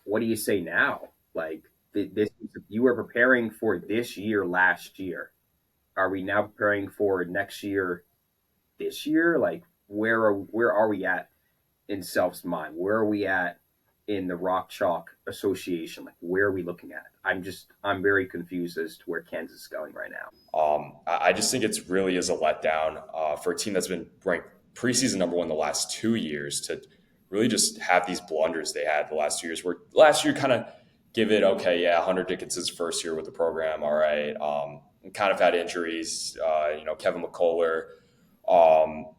What do you say now? Like this, you were preparing for this year last year. Are we now preparing for next year this year? Like where are we at in Self's mind? Where are we at in the Rock Chalk Association? Like where are we looking at? I'm very confused as to where Kansas is going right now. I just think it's really is a letdown for a team that's been ranked preseason number one the last 2 years to really just have these blunders they had the last 2 years. Where last year kind of give it okay, yeah, Hunter Dickinson's first year with the program, all right. Kind of had injuries, Kevin McCullough,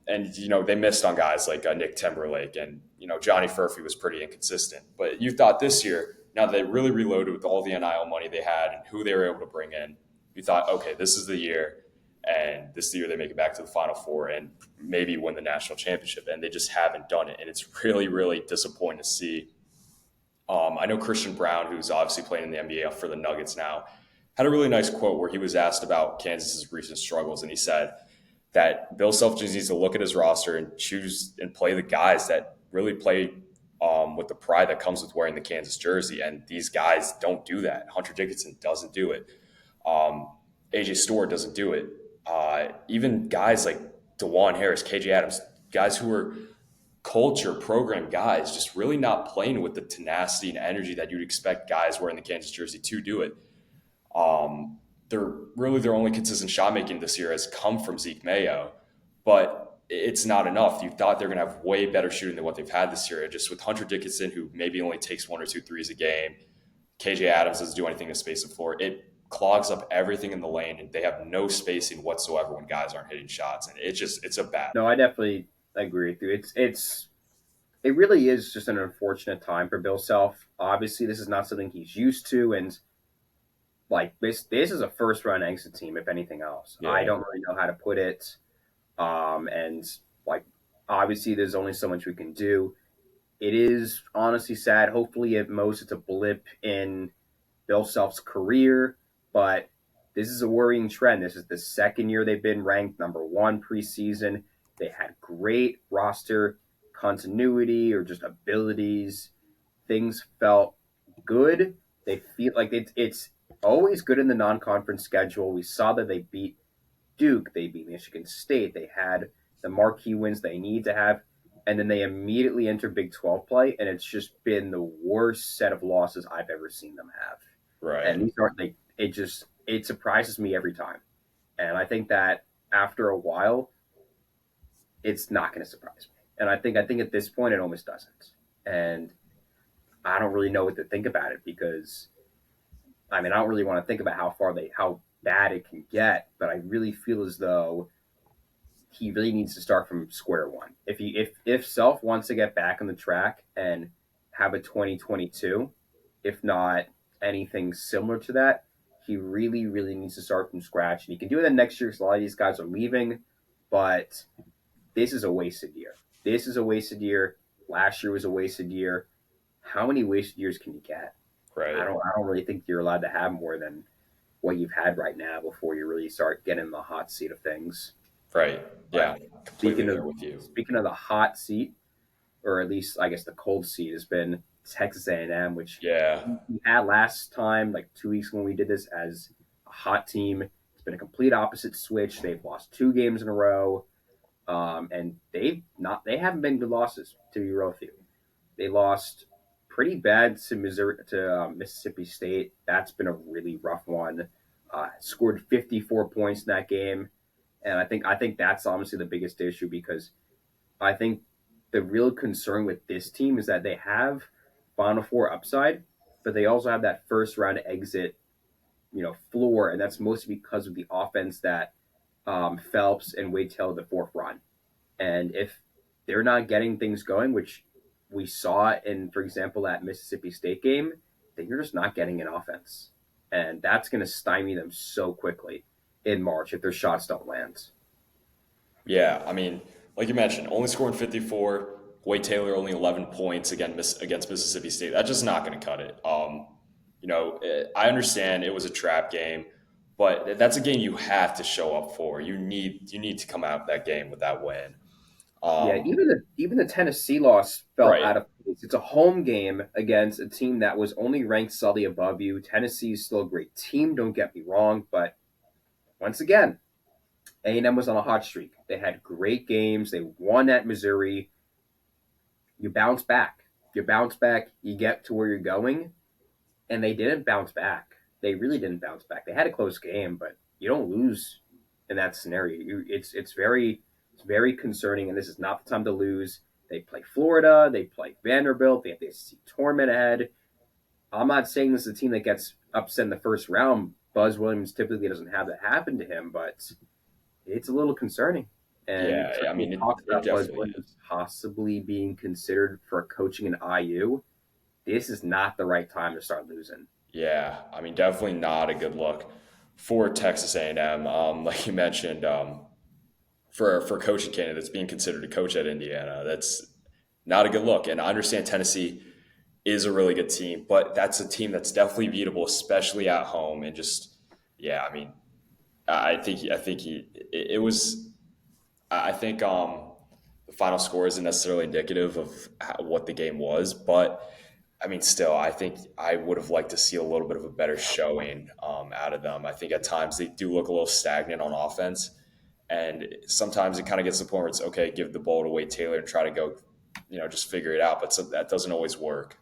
and they missed on guys like Nick Timberlake, and Johnny Furphy was pretty inconsistent. But you thought this year, now that they really reloaded with all the NIL money they had and who they were able to bring in, you thought, okay, this is the year, and this is the year they make it back to the Final Four and maybe win the national championship, and they just haven't done it, and it's really, really disappointing to see. I know Christian Brown, who's obviously playing in the NBA for the Nuggets now, had a really nice quote where he was asked about Kansas's recent struggles, and he said that Bill Self just needs to look at his roster and choose and play the guys that really play with the pride that comes with wearing the Kansas jersey. And these guys don't do that. Hunter Dickinson doesn't do it. AJ Stewart doesn't do it. Even guys like DeJuan Harris, KJ Adams, guys who are culture program guys, just really not playing with the tenacity and energy that you'd expect guys wearing the Kansas jersey to do it. Their only consistent shot making this year has come from Zeke Mayo, but it's not enough. You thought they're going to have way better shooting than what they've had this year. Just with Hunter Dickinson, who maybe only takes 1 or 2 threes a game, KJ Adams doesn't do anything to space the floor. It clogs up everything in the lane, and they have no spacing whatsoever when guys aren't hitting shots, and it's a bad. No, I definitely agree with you. It really is just an unfortunate time for Bill Self. Obviously, this is not something he's used to, and like this is a first round exit team, if anything else. Yeah. I don't really know how to put it. And like obviously there's only so much we can do. It is honestly sad. Hopefully at most it's a blip in Bill Self's career, but this is a worrying trend. This is the second year they've been ranked number one preseason. They had great roster continuity or just abilities. Things felt good. They feel like it's always good in the non-conference schedule. We saw that they beat Duke, they beat Michigan State, they had the marquee wins they need to have, and then they immediately enter Big 12 play, and it's just been the worst set of losses I've ever seen them have. Right. And these aren't it surprises me every time. And I think that after a while, it's not going to surprise me. And I think at this point, it almost doesn't. And I don't really know what to think about it because I mean, I don't really want to think about how bad it can get, but I really feel as though he really needs to start from square one. If Self wants to get back on the track and have a 2022, if not anything similar to that, he really, really needs to start from scratch. And he can do that next year because a lot of these guys are leaving, but this is a wasted year. This is a wasted year. Last year was a wasted year. How many wasted years can you get? Right. I don't really think you're allowed to have more than what you've had right now before you really start getting in the hot seat of things. Right. Yeah. Completely Speaking of there with you. speaking of the hot seat, or at least I guess the cold seat, has been Texas A&M, which Yeah. we had last time, like 2 weeks when we did this, as a hot team. It's been a complete opposite switch. They've lost 2 games in a row, and they haven't been good losses, to be real with you. They lost pretty bad to Mississippi State. That's been a really rough one. Scored 54 points in that game, and I think that's honestly the biggest issue because I think the real concern with this team is that they have Final Four upside, but they also have that first round exit, floor, and that's mostly because of the offense that Phelps and Wade Taylor the fourth run. And if they're not getting things going, which we saw in, for example, that Mississippi State game, then you're just not getting an offense. And that's going to stymie them so quickly in March if their shots don't land. Yeah. I mean, like you mentioned, only scoring 54. Wade Taylor only 11 points against Mississippi State. That's just not going to cut it. I understand it was a trap game, but that's a game you have to show up for. You need to come out of that game with that win. Yeah, Um, even the Tennessee loss felt right. out of place. It's a home game against a team that was only ranked slightly above you. Tennessee is still a great team, don't get me wrong, but once again, A&M was on a hot streak. They had great games. They won at Missouri. You bounce back. You get to where you're going, and they didn't bounce back. They really didn't bounce back. They had a close game, but you don't lose in that scenario. It's very concerning, and this is not the time to lose. They play Florida. They play Vanderbilt. They have the SEC tournament ahead. I'm not saying this is a team that gets upset in the first round. Buzz Williams typically doesn't have that happen to him, but it's a little concerning. And Yeah. I mean, talk it about Buzz definitely Williams is. possibly being considered for coaching an IU. This is not the right time to start losing. Yeah. I mean, definitely not a good look for Texas A&M. Like you mentioned, for coaching candidates being considered a coach at Indiana, that's not a good look. And I understand Tennessee is a really good team, but that's a team that's definitely beatable, especially at home. And just, yeah, I mean, it was. I think the final score isn't necessarily indicative of what the game was, but I mean, still, I think I would have liked to see a little bit of a better showing out of them. I think at times they do look a little stagnant on offense, and sometimes it kind of gets to the point where it's okay, give the ball to Wade Taylor and try to go, just figure it out. But that doesn't always work.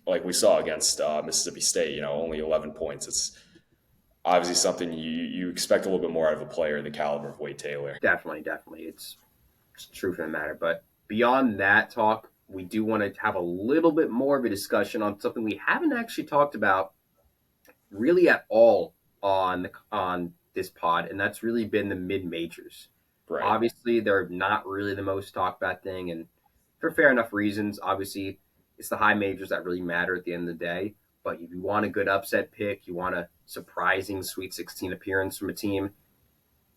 Like we saw against Mississippi State, only 11 points. It's obviously something you expect a little bit more out of a player the caliber of Wade Taylor. Definitely. It's true for the matter. But beyond that talk, we do want to have a little bit more of a discussion on something we haven't actually talked about really at all on this pod, and that's really been the mid majors. Right. Obviously, they're not really the most talked about thing, and for fair enough reasons. Obviously, it's the high majors that really matter at the end of the day. But if you want a good upset pick, you want a surprising Sweet 16 appearance from a team,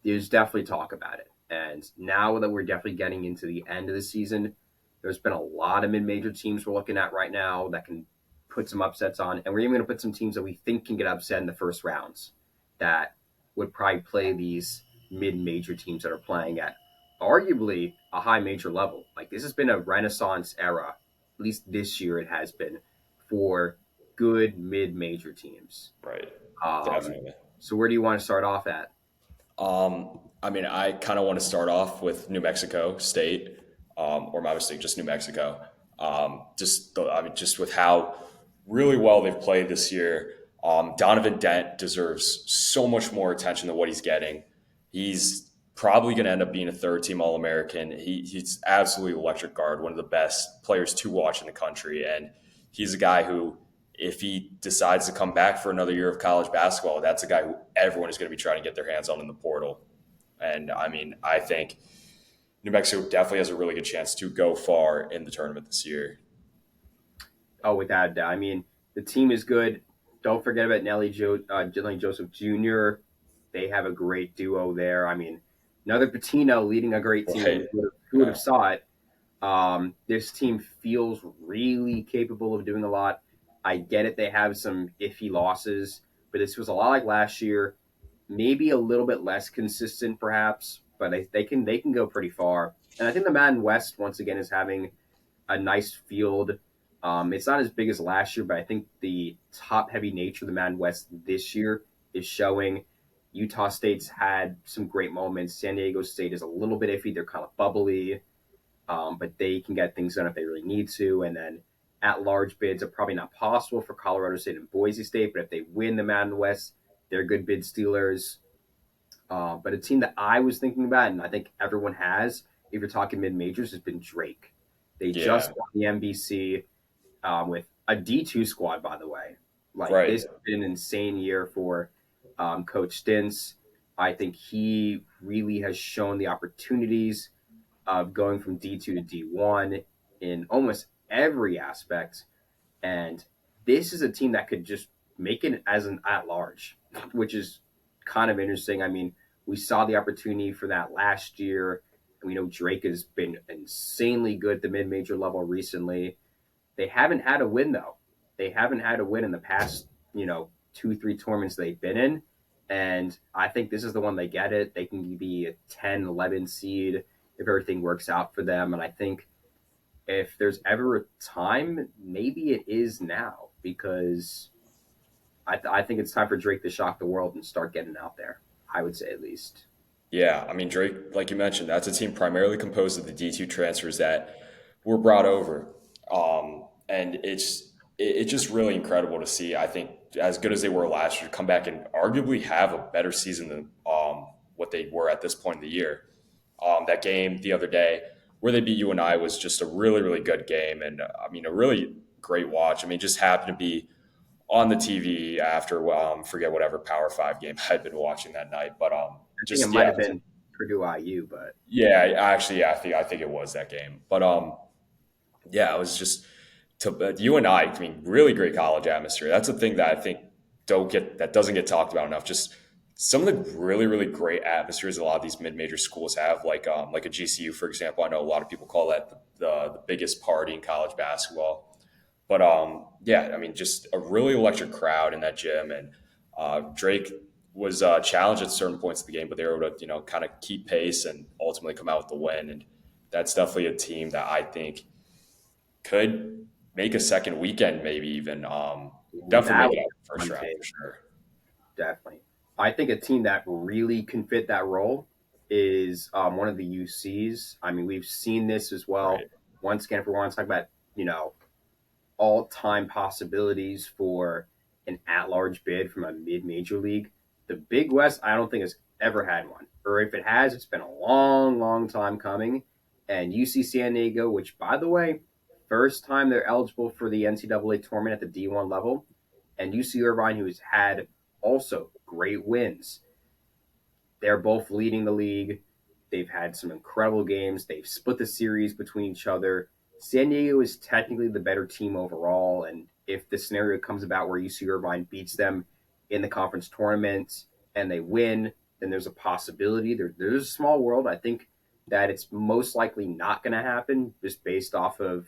there's definitely talk about it. And now that we're definitely getting into the end of the season, there's been a lot of mid-major teams we're looking at right now that can put some upsets on. And we're even going to put some teams that we think can get upset in the first rounds that would probably play these mid-major teams that are playing at arguably a high major level. Like, this has been a renaissance era, at least this year it has been, for good mid-major teams. Right. Um, Definitely. so where do you want to start off at? I mean, I kind of want to start off with New Mexico State, or my mistake, just New Mexico. Just with how really well they've played this year. Donovan Dent deserves so much more attention than what he's getting. He's probably going to end up being a third team All American. He's absolutely electric guard, one of the best players to watch in the country. And he's a guy who, if he decides to come back for another year of college basketball, that's a guy who everyone is going to be trying to get their hands on in the portal. And I mean, I think New Mexico definitely has a really good chance to go far in the tournament this year. Oh, without a doubt. I mean, the team is good. Don't forget about Nelly Joseph Jr. They have a great duo there. I mean, another Pitino leading a great team. Right. Who would have saw it? This team feels really capable of doing a lot. I get it. They have some iffy losses, but this was a lot like last year. Maybe a little bit less consistent, perhaps, but they can go pretty far. And I think the Madden West once again is having a nice field. It's not as big as last year, but I think the top heavy nature of the Madden West this year is showing. Utah State's had some great moments. San Diego State is a little bit iffy. They're kind of bubbly, but they can get things done if they really need to. And then at large bids are probably not possible for Colorado State and Boise State, but if they win the Madden West, they're good bid stealers. But a team that I was thinking about, and I think everyone has, if you're talking mid majors, has been Drake. They just won the NBC with a D2 squad, by the way. This has been an insane year for Coach Stintz. I think he really has shown the opportunities of going from D2 to D1 in almost every aspect. And this is a team that could just make it as an at-large, which is kind of interesting. I mean, we saw the opportunity for that last year. And we know Drake has been insanely good at the mid-major level recently. They haven't had a win, though. They haven't had a win in the past, 2-3 tournaments they've been in. And I think this is the one they get it. They can be a 10, 11 seed if everything works out for them. And I think if there's ever a time, maybe it is now, because I think it's time for Drake to shock the world and start getting out there, I would say at least. Yeah, I mean, Drake, like you mentioned, that's a team primarily composed of the D2 transfers that were brought over. And it's just really incredible to see. I think as good as they were last year, come back and arguably have a better season than what they were at this point in the year. That game the other day where they beat UNI was just a really, really good game. And I mean, a really great watch. I mean, just happened to be on the TV after, forget whatever Power 5 game I'd been watching that night. But I think it might have been Purdue IU, but yeah, actually, I think it was that game. But yeah, it was just to UNI. I mean, really great college atmosphere. That's a thing that I think doesn't get talked about enough. Just some of the really, really great atmospheres a lot of these mid-major schools have, like a GCU, for example. I know a lot of people call that the biggest party in college basketball. But yeah, I mean, just a really electric crowd in that gym, and Drake was challenged at certain points of the game, but they were able to kind of keep pace and ultimately come out with the win. And that's definitely a team that I think could make a second weekend, maybe even definitely make it out first round for sure. Definitely. I think a team that really can fit that role is one of the UCs. I mean, we've seen this as well. Right. Once again, if we want to talk about, all-time possibilities for an at-large bid from a mid-major league, the Big West, I don't think has ever had one. Or if it has, it's been a long, long time coming. And UC San Diego, which, by the way, first time they're eligible for the NCAA tournament at the D1 level, and UC Irvine, who has had also great wins. They're both leading the league. They've had some incredible games. They've split the series between each other. San Diego is technically the better team overall, and if the scenario comes about where UC Irvine beats them in the conference tournament and they win, then there's a possibility. There's a small world. I think that it's most likely not going to happen just based off of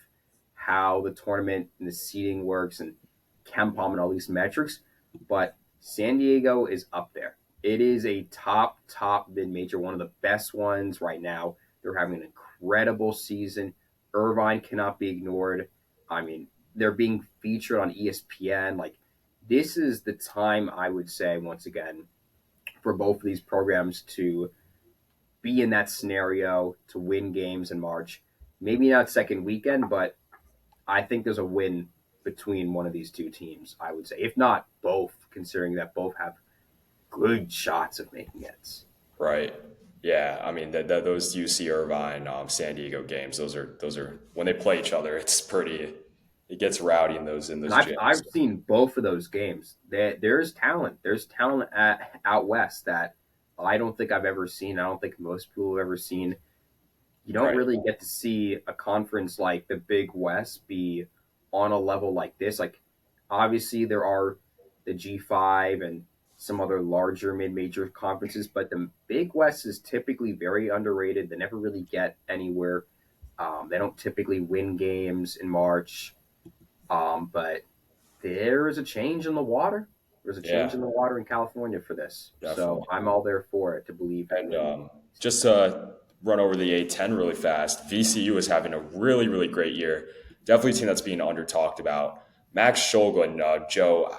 how the tournament and the seeding works and KenPom and all these metrics. But San Diego is up there. It is a top mid-major, one of the best ones right now. They're having an incredible season. Irvine cannot be ignored. I mean, they're being featured on ESPN. Like, this is the time, I would say, once again, for both of these programs to be in that scenario, to win games in March. Maybe not second weekend, but I think there's a win between one of these two teams, I would say. If not, both considering that both have good shots of making it. Right. Yeah. I mean, those UC Irvine, San Diego games, those are when they play each other, it's pretty. It gets rowdy in And those I've gyms. seen both of those games. There's talent. There's talent out west that I don't think I've ever seen. I don't think most people have ever seen. You don't Right. really get to see a conference like the Big West be on a level like this. Like, obviously, there are the G5 and some other larger mid-major conferences, but the Big West is typically very underrated. They never really get anywhere. They don't typically win games in March, but there is a change in the water. There's a change Yeah. in the water in California for this, so Definitely. I'm all there for it to believe that And maybe. just to run over the A10 really fast, VCU is having a really, really great year. Definitely a team that's being under talked about. Max Shulgin, Joe,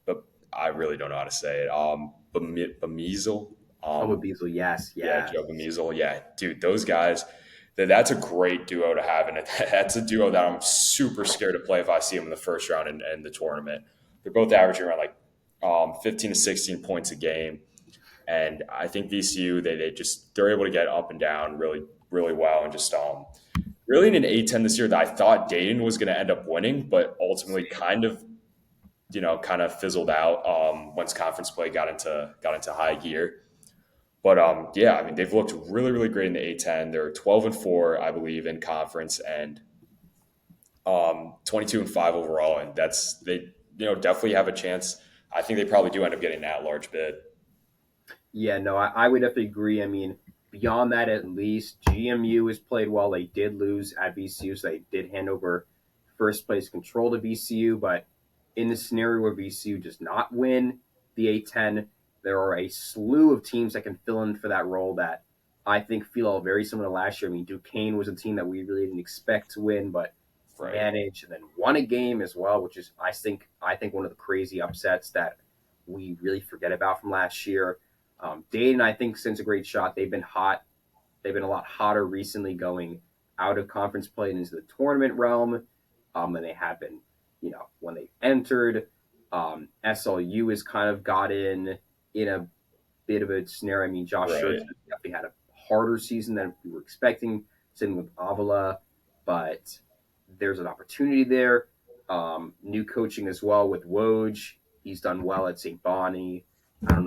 but I really don't know how to say it. Bamizel. Oh, Um, with Beasley, yes, yeah, yes. Joe Bamizel. Yeah, dude, those guys. That's a great duo to have, and that's a duo that I'm super scared to play if I see them in the first round in the tournament. They're both averaging around like 15 to 16 points a game. And I think VCU they're able to get up and down really really well and just really in an A10 this year that I thought Dayton was going to end up winning, but ultimately kind of fizzled out once conference play got into high gear. But yeah, I mean they've looked really really great in the A10. They're 12-4 I believe in conference and 22-5 overall, and that's they definitely have a chance. I think they probably do end up getting that large bid. Yeah, no, I would definitely agree. I mean, beyond that, at least GMU has played well. They did lose at VCU, so they did hand over first place control to VCU. But in the scenario where VCU does not win the A10, there are a slew of teams that can fill in for that role that I think feel very similar to last year. I mean, Duquesne was a team that we really didn't expect to win, but Right. managed and then won a game as well, which is I think one of the crazy upsets that we really forget about from last year. Dayton, I think, sends a great shot. They've been hot. They've been a lot hotter recently going out of conference play and into the tournament realm than they have been, when they entered. SLU has kind of got in a bit of a snare. I mean, Josh Schertz Right. definitely had a harder season than we were expecting, sitting with Avila, but there's an opportunity there. New coaching as well with Woj. He's done well at St. Bonnie. I don't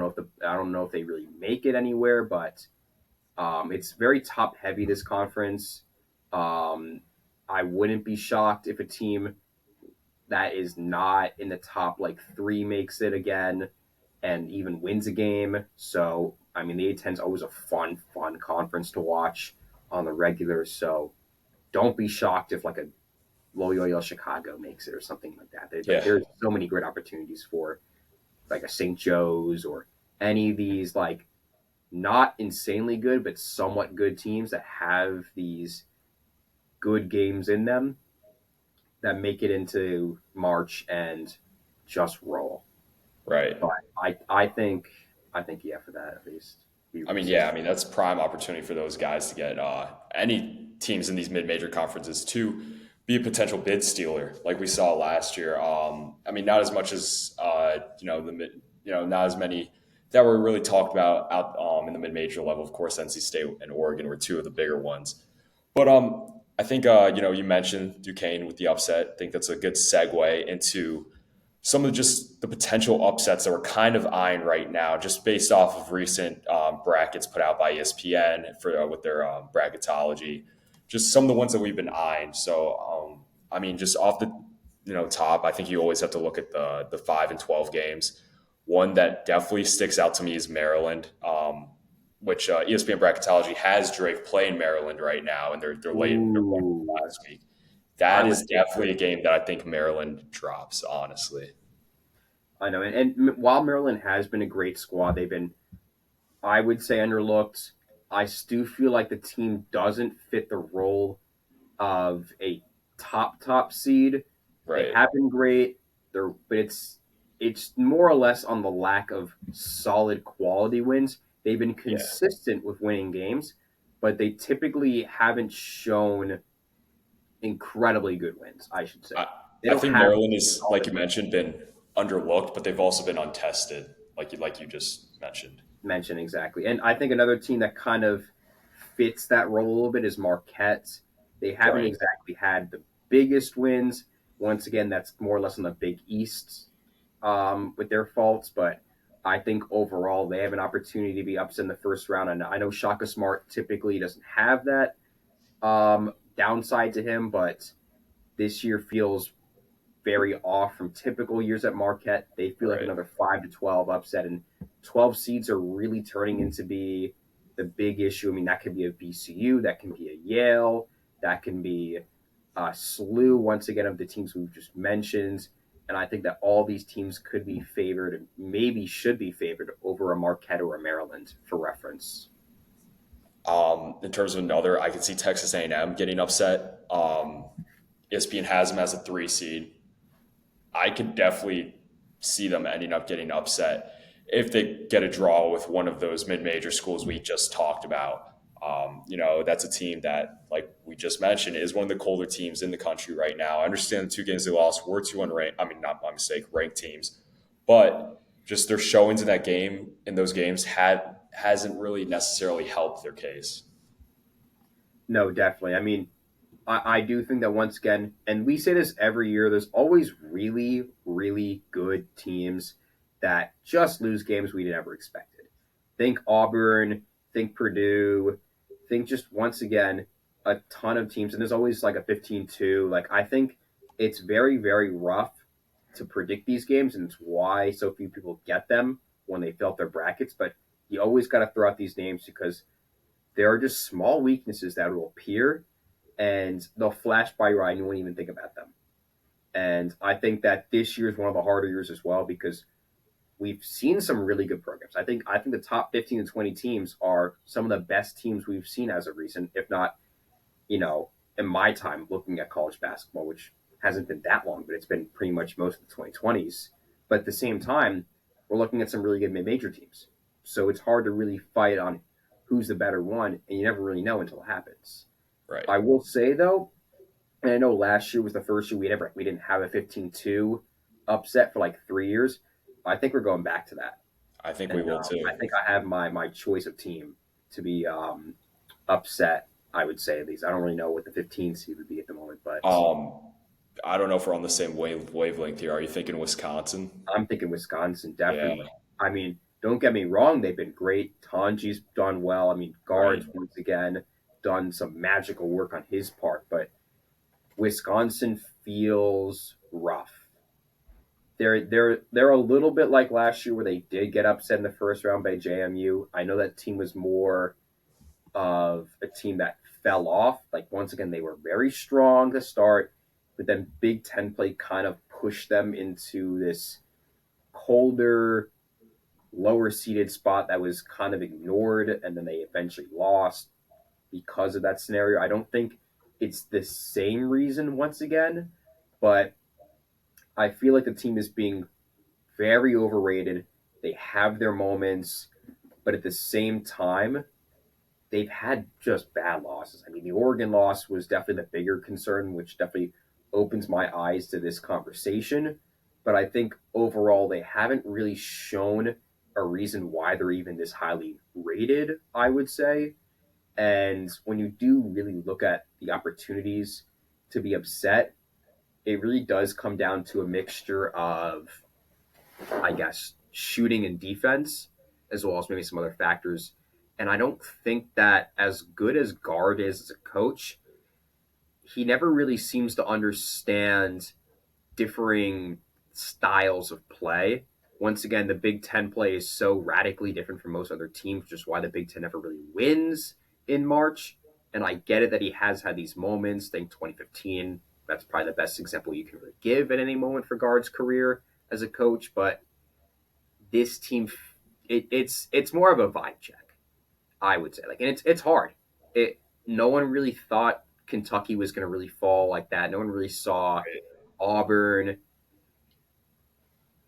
know if they really make it anywhere, but it's very top heavy this conference. Um, I wouldn't be shocked if a team that is not in the top like three makes it again and even wins a game. So I mean, the A10 is always a fun conference to watch on the regular. So don't be shocked if like a Loyola Chicago makes it or something like that. Yeah. There's so many great opportunities for like a St. Joe's or any of these like not insanely good but somewhat good teams that have these good games in them that make it into March and just roll. Right. But I think yeah for that at least. I mean, yeah, I mean that's prime opportunity for those guys to get any teams in these mid-major conferences to be a potential bid stealer, like we saw last year. I mean, not as much as not as many that were really talked about out in the mid-major level. Of course, NC State and Oregon were two of the bigger ones. But I think you mentioned Duquesne with the upset. I think that's a good segue into some of just the potential upsets that we're kind of eyeing right now, just based off of recent brackets put out by ESPN for with their bracketology. Just some of the ones that we've been eyeing. So, I mean, just off the top, I think you always have to look at the 5 and 12 games. One that definitely sticks out to me is Maryland, which ESPN bracketology has Drake playing Maryland right now, and they're late in their bracket Ooh, last week. That I'm with is you. definitely a game that I think Maryland drops, honestly. I know, and while Maryland has been a great squad, they've been, I would say, underlooked. I still feel like the team doesn't fit the role of a top seed. They Right. have been great. But it's more or less on the lack of solid quality wins. They've been Yeah. consistent with winning games, but they typically haven't shown incredibly good wins. I should say I, they I don't think have Maryland is, like solid you wins. mentioned, been underlooked, but they've also been untested, like you just mentioned. Mention exactly. And I think another team that kind of fits that role a little bit is Marquette. They haven't Right. exactly had the biggest wins. Once again, that's more or less on the Big East with their faults, but I think overall they have an opportunity to be upset in the first round. And I know Shaka Smart typically doesn't have that downside to him, but this year feels very off from typical years at Marquette. They feel like Right. another 5 to 12 upset, and 12 seeds are really turning into be the big issue. I mean, that could be a VCU, that can be a Yale, that can be a slew once again of the teams we've just mentioned. And I think that all these teams could be favored and maybe should be favored over a Marquette or a Maryland for reference. In terms of another, I could see Texas A&M getting upset. ESPN has them as a 3 seed. I could definitely see them ending up getting upset if they get a draw with one of those mid-major schools we just talked about. That's a team that, like we just mentioned, is one of the colder teams in the country right now. I understand the 2 games they lost were two unranked. I mean, not my mistake, ranked teams, but just their showings in those games hasn't really necessarily helped their case. No, definitely. I mean, I do think that once again, and we say this every year, there's always really, really good teams that just lose games we never expected. Think Auburn, think Purdue, think just once again, a ton of teams. And there's always like a 15-2. Like, I think it's very, very rough to predict these games, and it's why so few people get them when they fill out their brackets. But you always got to throw out these names because there are just small weaknesses that will appear and they'll flash by your eye and you won't even think about them. And I think that this year is one of the harder years as well because we've seen some really good programs. I think the top 15 and 20 teams are some of the best teams we've seen as of recent, if not, you know, in my time looking at college basketball, which hasn't been that long, but it's been pretty much most of the 2020s. But at the same time, we're looking at some really good mid-major teams. So it's hard to really fight on who's the better one, and you never really know until it happens. Right. I will say though, and I know last year was the first year we didn't have a 15-2 upset for like 3 years. I think we're going back to that, I think we and will too. I think I have my choice of team to be upset. I would say at least I don't really know what the 15 seed would be at the moment, but Um, I don't know if we're on the same wavelength here. Are you thinking Wisconsin? I'm thinking Wisconsin Yeah. definitely. I mean, don't get me wrong; they've been great. Tanji's done well. I mean, Right. guards once again done some magical work on his part, but Wisconsin feels rough. They're a little bit like last year where they did get upset in the first round by JMU. I know that team was more of a team that fell off. Like once again, they were very strong to start, but then Big Ten play kind of pushed them into this colder, lower seeded spot that was kind of ignored, and then they eventually lost because of that scenario. I don't think it's the same reason once again, but I feel like the team is being very overrated. They have their moments, but at the same time, they've had just bad losses. I mean, the Oregon loss was definitely the bigger concern, which definitely opens my eyes to this conversation. But I think overall, they haven't really shown a reason why they're even this highly rated, I would say. And when you do really look at the opportunities to be upset, it really does come down to a mixture of, I guess, shooting and defense, as well as maybe some other factors. And I don't think that as good as Guard is as a coach, he never really seems to understand differing styles of play. Once again, the Big Ten play is so radically different from most other teams, which is why the Big Ten never really wins in March. And I get it that he has had these moments. I think 2015, that's probably the best example you can really give at any moment for Guard's career as a coach. But this team, it's more of a vibe check, I would say. Like, and it's hard. It No one really thought Kentucky was going to really fall like that. No one really saw Auburn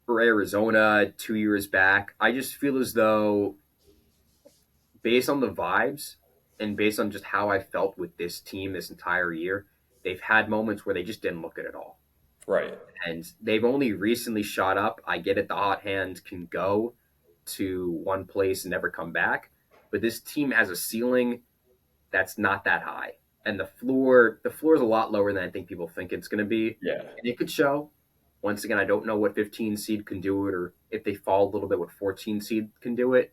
or Arizona 2 years back. I just feel as though, based on the vibes and based on just how I felt with this team this entire year, they've had moments where they just didn't look good at all. Right. And they've only recently shot up. I get it, the hot hand can go to one place and never come back, but this team has a ceiling that's not that high. And the floor is a lot lower than I think people think it's going to be. Yeah. And it could show. Once again, I don't know what 15 seed can do it, or if they fall a little bit, what 14 seed can do it.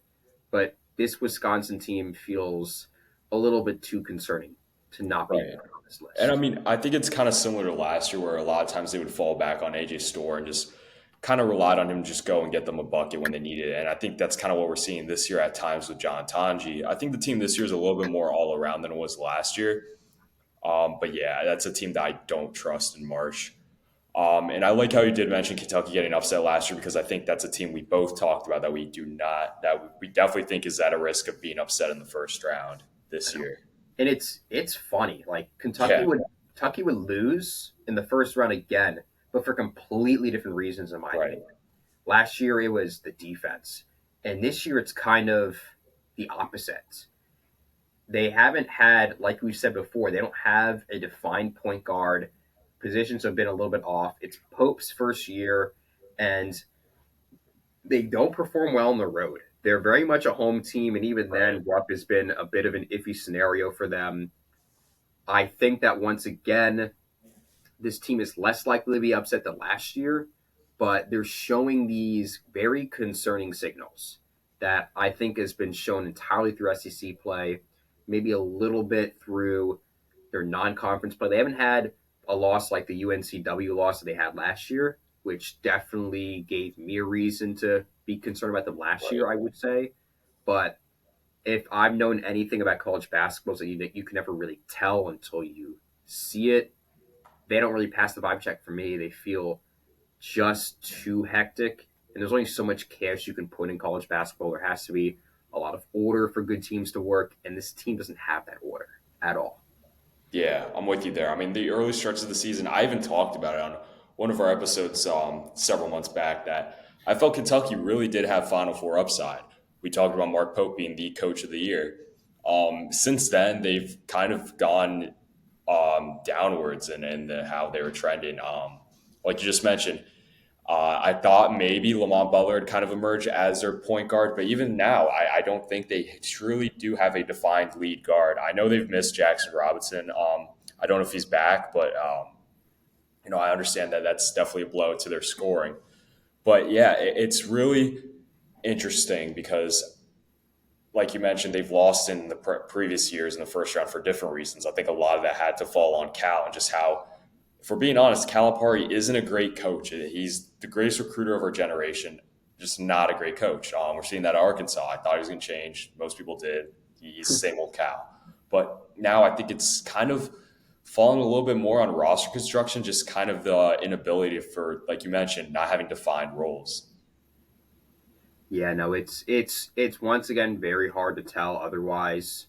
But this Wisconsin team feels a little bit too concerning to not be Right. put on this And I list. mean, I think it's kind of similar to last year where a lot of times they would fall back on AJ Store and just kind of relied on him to just go and get them a bucket when they needed it. And I think that's kind of what we're seeing this year at times with John Tanji. I think the team this year is a little bit more all around than it was last year. But yeah, that's a team that I don't trust in March. And I like how you did mention Kentucky getting upset last year because I think that's a team we both talked about that we do not, that we definitely think is at a risk of being upset in the first round this year. And it's funny. Like Yeah, Kentucky would lose in the first round again, but for completely different reasons, in my right, opinion. Last year it was the defense, and this year it's kind of the opposite. They haven't had, like we said before, they don't have a defined point guard. Positions have been a little bit off. It's Pope's first year, and they don't perform well on the road. They're very much a home team, and even right, then, Rupp has been a bit of an iffy scenario for them. I think that once again, this team is less likely to be upset than last year, but they're showing these very concerning signals that I think has been shown entirely through SEC play, maybe a little bit through their non-conference play. They haven't had a loss like the UNCW loss that they had last year, which definitely gave me a reason to be concerned about them last right. year, I would say. But if I've known anything about college basketball, is that you can never really tell until you see it. They don't really pass the vibe check for me. They feel just too hectic. And there's only so much chaos you can put in college basketball. There has to be a lot of order for good teams to work, and this team doesn't have that order at all. Yeah, I'm with you there. I mean, the early stretch of the season, I even talked about it on one of our episodes several months back that I felt Kentucky really did have Final Four upside. We talked about Mark Pope being the coach of the year. Since then, they've kind of gone downwards in how they were trending. Like you just mentioned, I thought maybe Lamont Butler had kind of emerged as their point guard, but even now, I don't think they truly do have a defined lead guard. I know they've missed Jackson Robinson. I don't know if he's back, but I understand that that's definitely a blow to their scoring. But yeah, it's really interesting because, like you mentioned, they've lost in the previous years in the first round for different reasons. I think a lot of that had to fall on Cal and just how, for being honest, Calipari isn't a great coach. He's the greatest recruiter of our generation, just not a great coach. We're seeing that at Arkansas. I thought he was going to change. Most people did. He's the same old Cal. But now I think it's kind of falling a little bit more on roster construction, just kind of the inability for, like you mentioned, not having defined roles. Yeah, no, it's once again very hard to tell otherwise.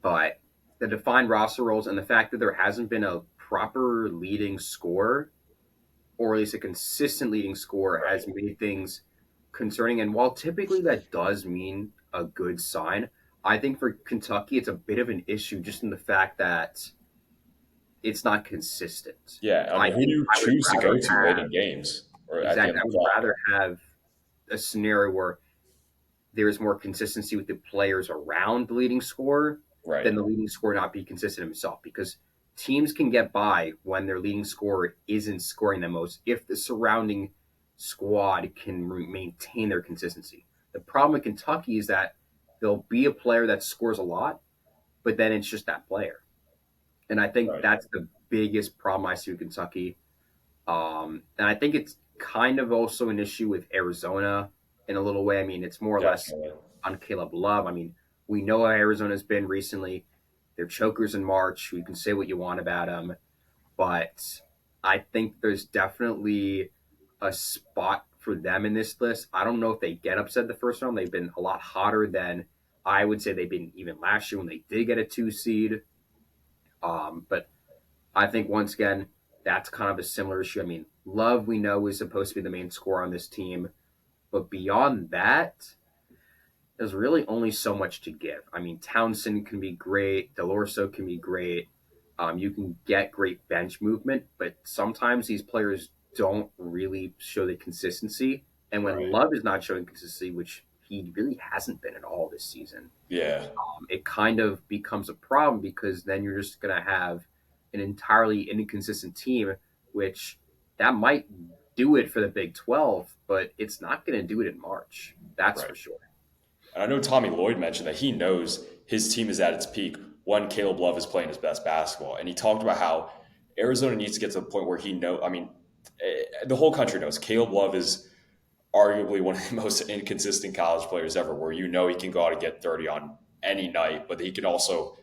But the defined roster roles and the fact that there hasn't been a proper leading scorer, or at least a consistent leading scorer, Right. has made things concerning. And while typically that does mean a good sign, I think for Kentucky it's a bit of an issue just in the fact that it's not consistent. Yeah. I I mean, who do think you I would choose to rather go to late have in games or at the end exactly. of I the would clock? rather have a scenario where there's more consistency with the players around the leading scorer Right. than the leading scorer not be consistent himself, because teams can get by when their leading scorer isn't scoring the most if the surrounding squad can maintain their consistency. The problem with Kentucky is that there'll be a player that scores a lot, but then it's just that player. And I think Right. that's the biggest problem I see with Kentucky. And I think it's kind of also an issue with Arizona in a little way. I mean, it's more or less Definitely. on Caleb Love. I mean, we know how Arizona's been recently. They're chokers in March. You can say what you want about them, but I think there's definitely a spot for them in this list. I don't know if they get upset the first round. They've been a lot hotter than I would say they've been even last year when they did get a 2 seed. But I think once again, that's kind of a similar issue. I mean, Love, we know, is supposed to be the main scorer on this team, but beyond that, there's really only so much to give. I mean, Townsend can be great, Delorso can be great. You can get great bench movement, but sometimes these players don't really show the consistency. And when Right. Love is not showing consistency, which he really hasn't been at all this season, Yeah. it kind of becomes a problem because then you're just going to have an entirely inconsistent team, which that might do it for the Big 12, but it's not going to do it in March. That's Right. for sure. And I know Tommy Lloyd mentioned that he knows his team is at its peak when Caleb Love is playing his best basketball. And he talked about how Arizona needs to get to the point where the whole country knows Caleb Love is arguably one of the most inconsistent college players ever, where he can go out and get 30 on any night, but he can also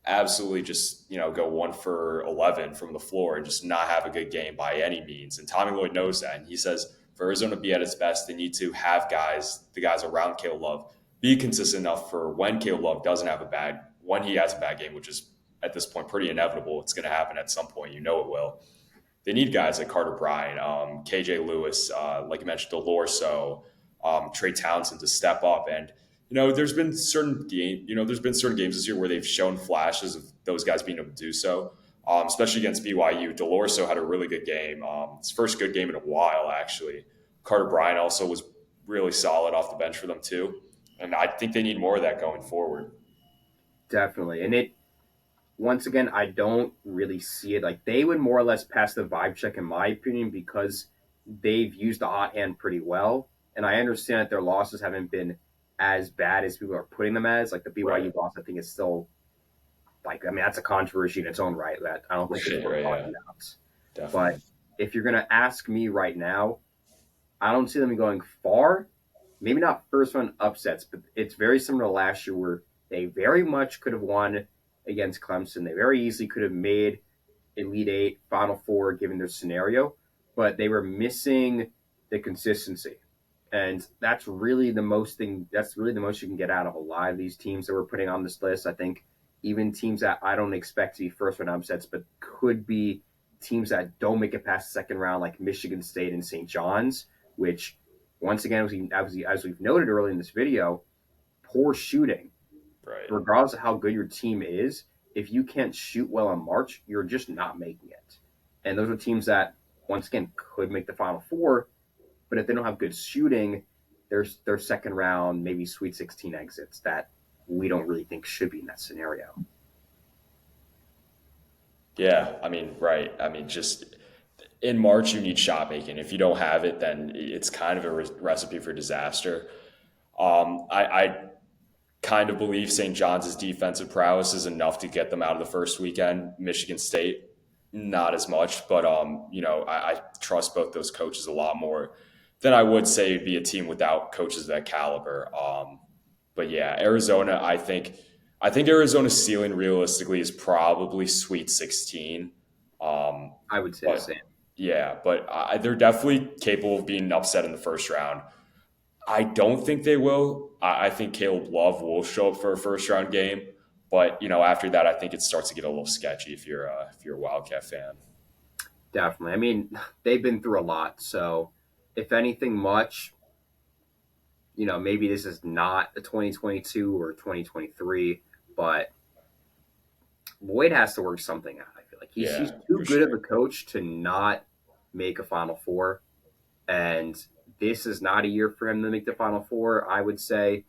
absolutely just, go 1 for 11 from the floor and just not have a good game by any means. And Tommy Lloyd knows that. And he says for Arizona to be at its best, they need to have the guys around Caleb Love, be consistent enough for when Caleb Love when he has a bad game, which is at this point pretty inevitable. It's going to happen at some point. It will. They need guys like Carter Bryant, KJ Lewis, like you mentioned, Delorso, Trey Townsend to step up. And there's been certain games this year where they've shown flashes of those guys being able to do so, especially against BYU. Delorso had a really good game, his first good game in a while, actually. Carter Bryant also was really solid off the bench for them too, and I think they need more of that going forward. Definitely. And once again, I don't really see it. Like, they would more or less pass the vibe check, in my opinion, because they've used the hot hand pretty well. And I understand that their losses haven't been as bad as people are putting them as. Like, the BYU loss, I think, is still, that's a controversy in its own right that I don't think it's worth talking about. Definitely. But if you're going to ask me right now, I don't see them going far. Maybe not first round upsets, but it's very similar to last year where they very much could have won against Clemson. They very easily could have made Elite Eight, Final Four, given their scenario, but they were missing the consistency. And that's really the most you can get out of a lot of these teams that we're putting on this list. I think even teams that I don't expect to be first round upsets, but could be teams that don't make it past the second round, like Michigan State and St. John's, which, once again, as we've noted earlier in this video, poor shooting. Right. Regardless of how good your team is, if you can't shoot well in March, you're just not making it. And those are teams that, once again, could make the Final Four, but if they don't have good shooting, there's their second round, maybe Sweet 16 exits that we don't really think should be in that scenario. Yeah, right. Just in March, you need shot making. If you don't have it, then it's kind of a recipe for disaster. I kind of believe St. John's defensive prowess is enough to get them out of the first weekend. Michigan State, not as much, but I trust both those coaches a lot more than I would say it'd be a team without coaches of that caliber. But yeah, Arizona, I think Arizona's ceiling realistically is probably Sweet 16. I would say the same. Yeah, but they're definitely capable of being upset in the first round. I don't think they will. I think Caleb Love will show up for a first round game, but after that, I think it starts to get a little sketchy if you're a Wildcat fan. Definitely. They've been through a lot, so if anything much, maybe this is not a 2022 or 2023, but Boyd has to work something out. I feel like he's too good of a coach to not make a Final Four, and this is not a year for him to make the Final Four. I would say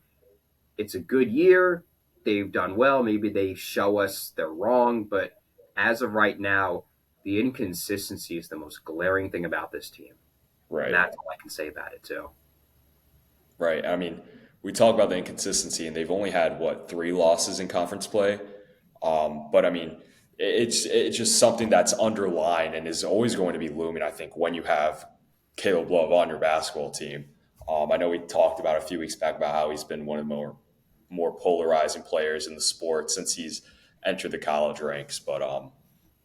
it's a good year. They've done well. Maybe they show us they're wrong, but as of right now, the inconsistency is the most glaring thing about this team. Right. And that's all I can say about it, too. Right. We talk about the inconsistency, and they've only had, 3 losses in conference play? But it's just something that's underlined and is always going to be looming, I think, when you have Caleb Love on your basketball team. I know we talked about a few weeks back about how he's been one of the more polarizing players in the sport since he's entered the college ranks. But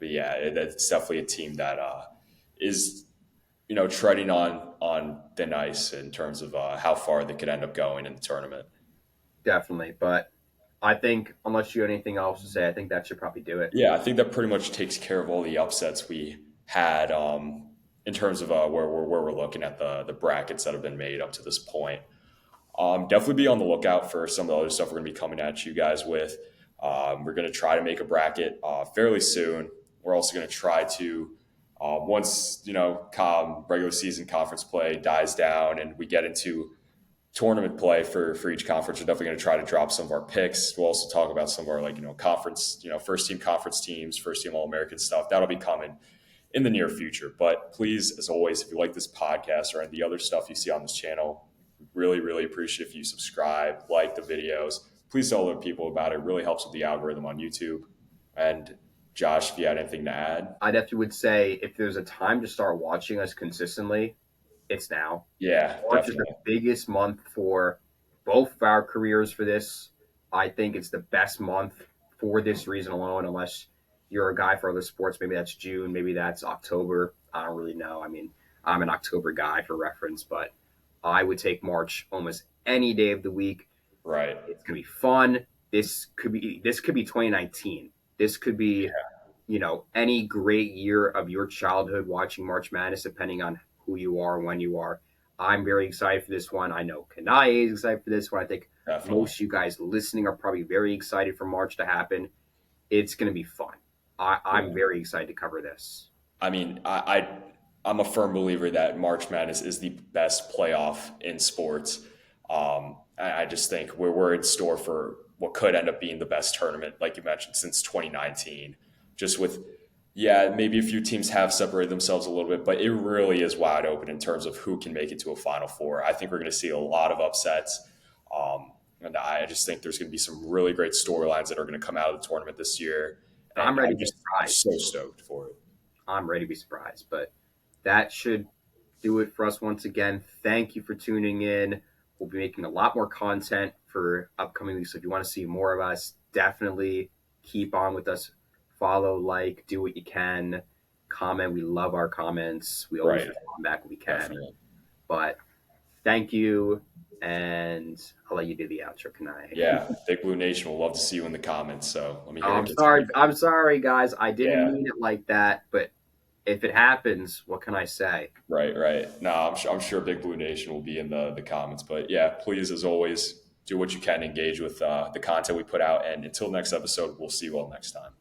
yeah, it's definitely a team that is treading on thin ice in terms of how far they could end up going in the tournament. Definitely, but I think unless you have anything else to say, I think that should probably do it. Yeah, I think that pretty much takes care of all the upsets we had in terms of where we're looking at the brackets that have been made up to this point. Definitely be on the lookout for some of the other stuff we're going to be coming at you guys with. We're going to try to make a bracket fairly soon. We're also going to try to, once, regular season conference play dies down and we get into tournament play for each conference, we're definitely going to try to drop some of our picks. We'll also talk about some of our, conference, first team conference teams, first team All-American stuff. That'll be coming in the near future. But please, as always, if you like this podcast or any of the other stuff you see on this channel, really, really appreciate if you subscribe, like the videos. Please tell other people about it. It really helps with the algorithm on YouTube. And Josh, if you had anything to add. I definitely would say if there's a time to start watching us consistently, it's now. Yeah, March definitely. is the biggest month for both of our careers for this. I think it's the best month for this reason alone, unless you're a guy for other sports. Maybe that's June, maybe that's October. I don't really know. I mean, I'm an October guy for reference, but I would take March almost any day of the week. Right. It's gonna be fun. This could be 2019. This could be, any great year of your childhood watching March Madness, depending on who you are and when you are. I'm very excited for this one. I know Kanaye is excited for this one. I think Definitely. most of you guys listening are probably very excited for March to happen. It's going to be fun. I'm very excited to cover this. I mean, I'm a firm believer that March Madness is the best playoff in sports. I just think we're in store for what could end up being the best tournament, like you mentioned, since 2019. Just with, maybe a few teams have separated themselves a little bit, but it really is wide open in terms of who can make it to a Final Four. I think we're going to see a lot of upsets. And I just think there's going to be some really great storylines that are going to come out of the tournament this year. And I'm ready to be surprised. I'm so stoked for it. I'm ready to be surprised. But that should do it for us once again. Thank you for tuning in. We'll be making a lot more content for upcoming weeks. So if you want to see more of us, definitely keep on with us. Follow, like, do what you can. Comment. We love our comments. We always respond back when we can. Definitely. But thank you. And I'll let you do the outro, Kanaye. Yeah, Big Blue Nation will love to see you in the comments. So let me hear it. I'm sorry, guys. I didn't mean it like that. But if it happens, what can I say? Right. No, I'm sure Big Blue Nation will be in the comments. But please, as always, do what you can, engage with the content we put out. And until next episode, we'll see you all next time.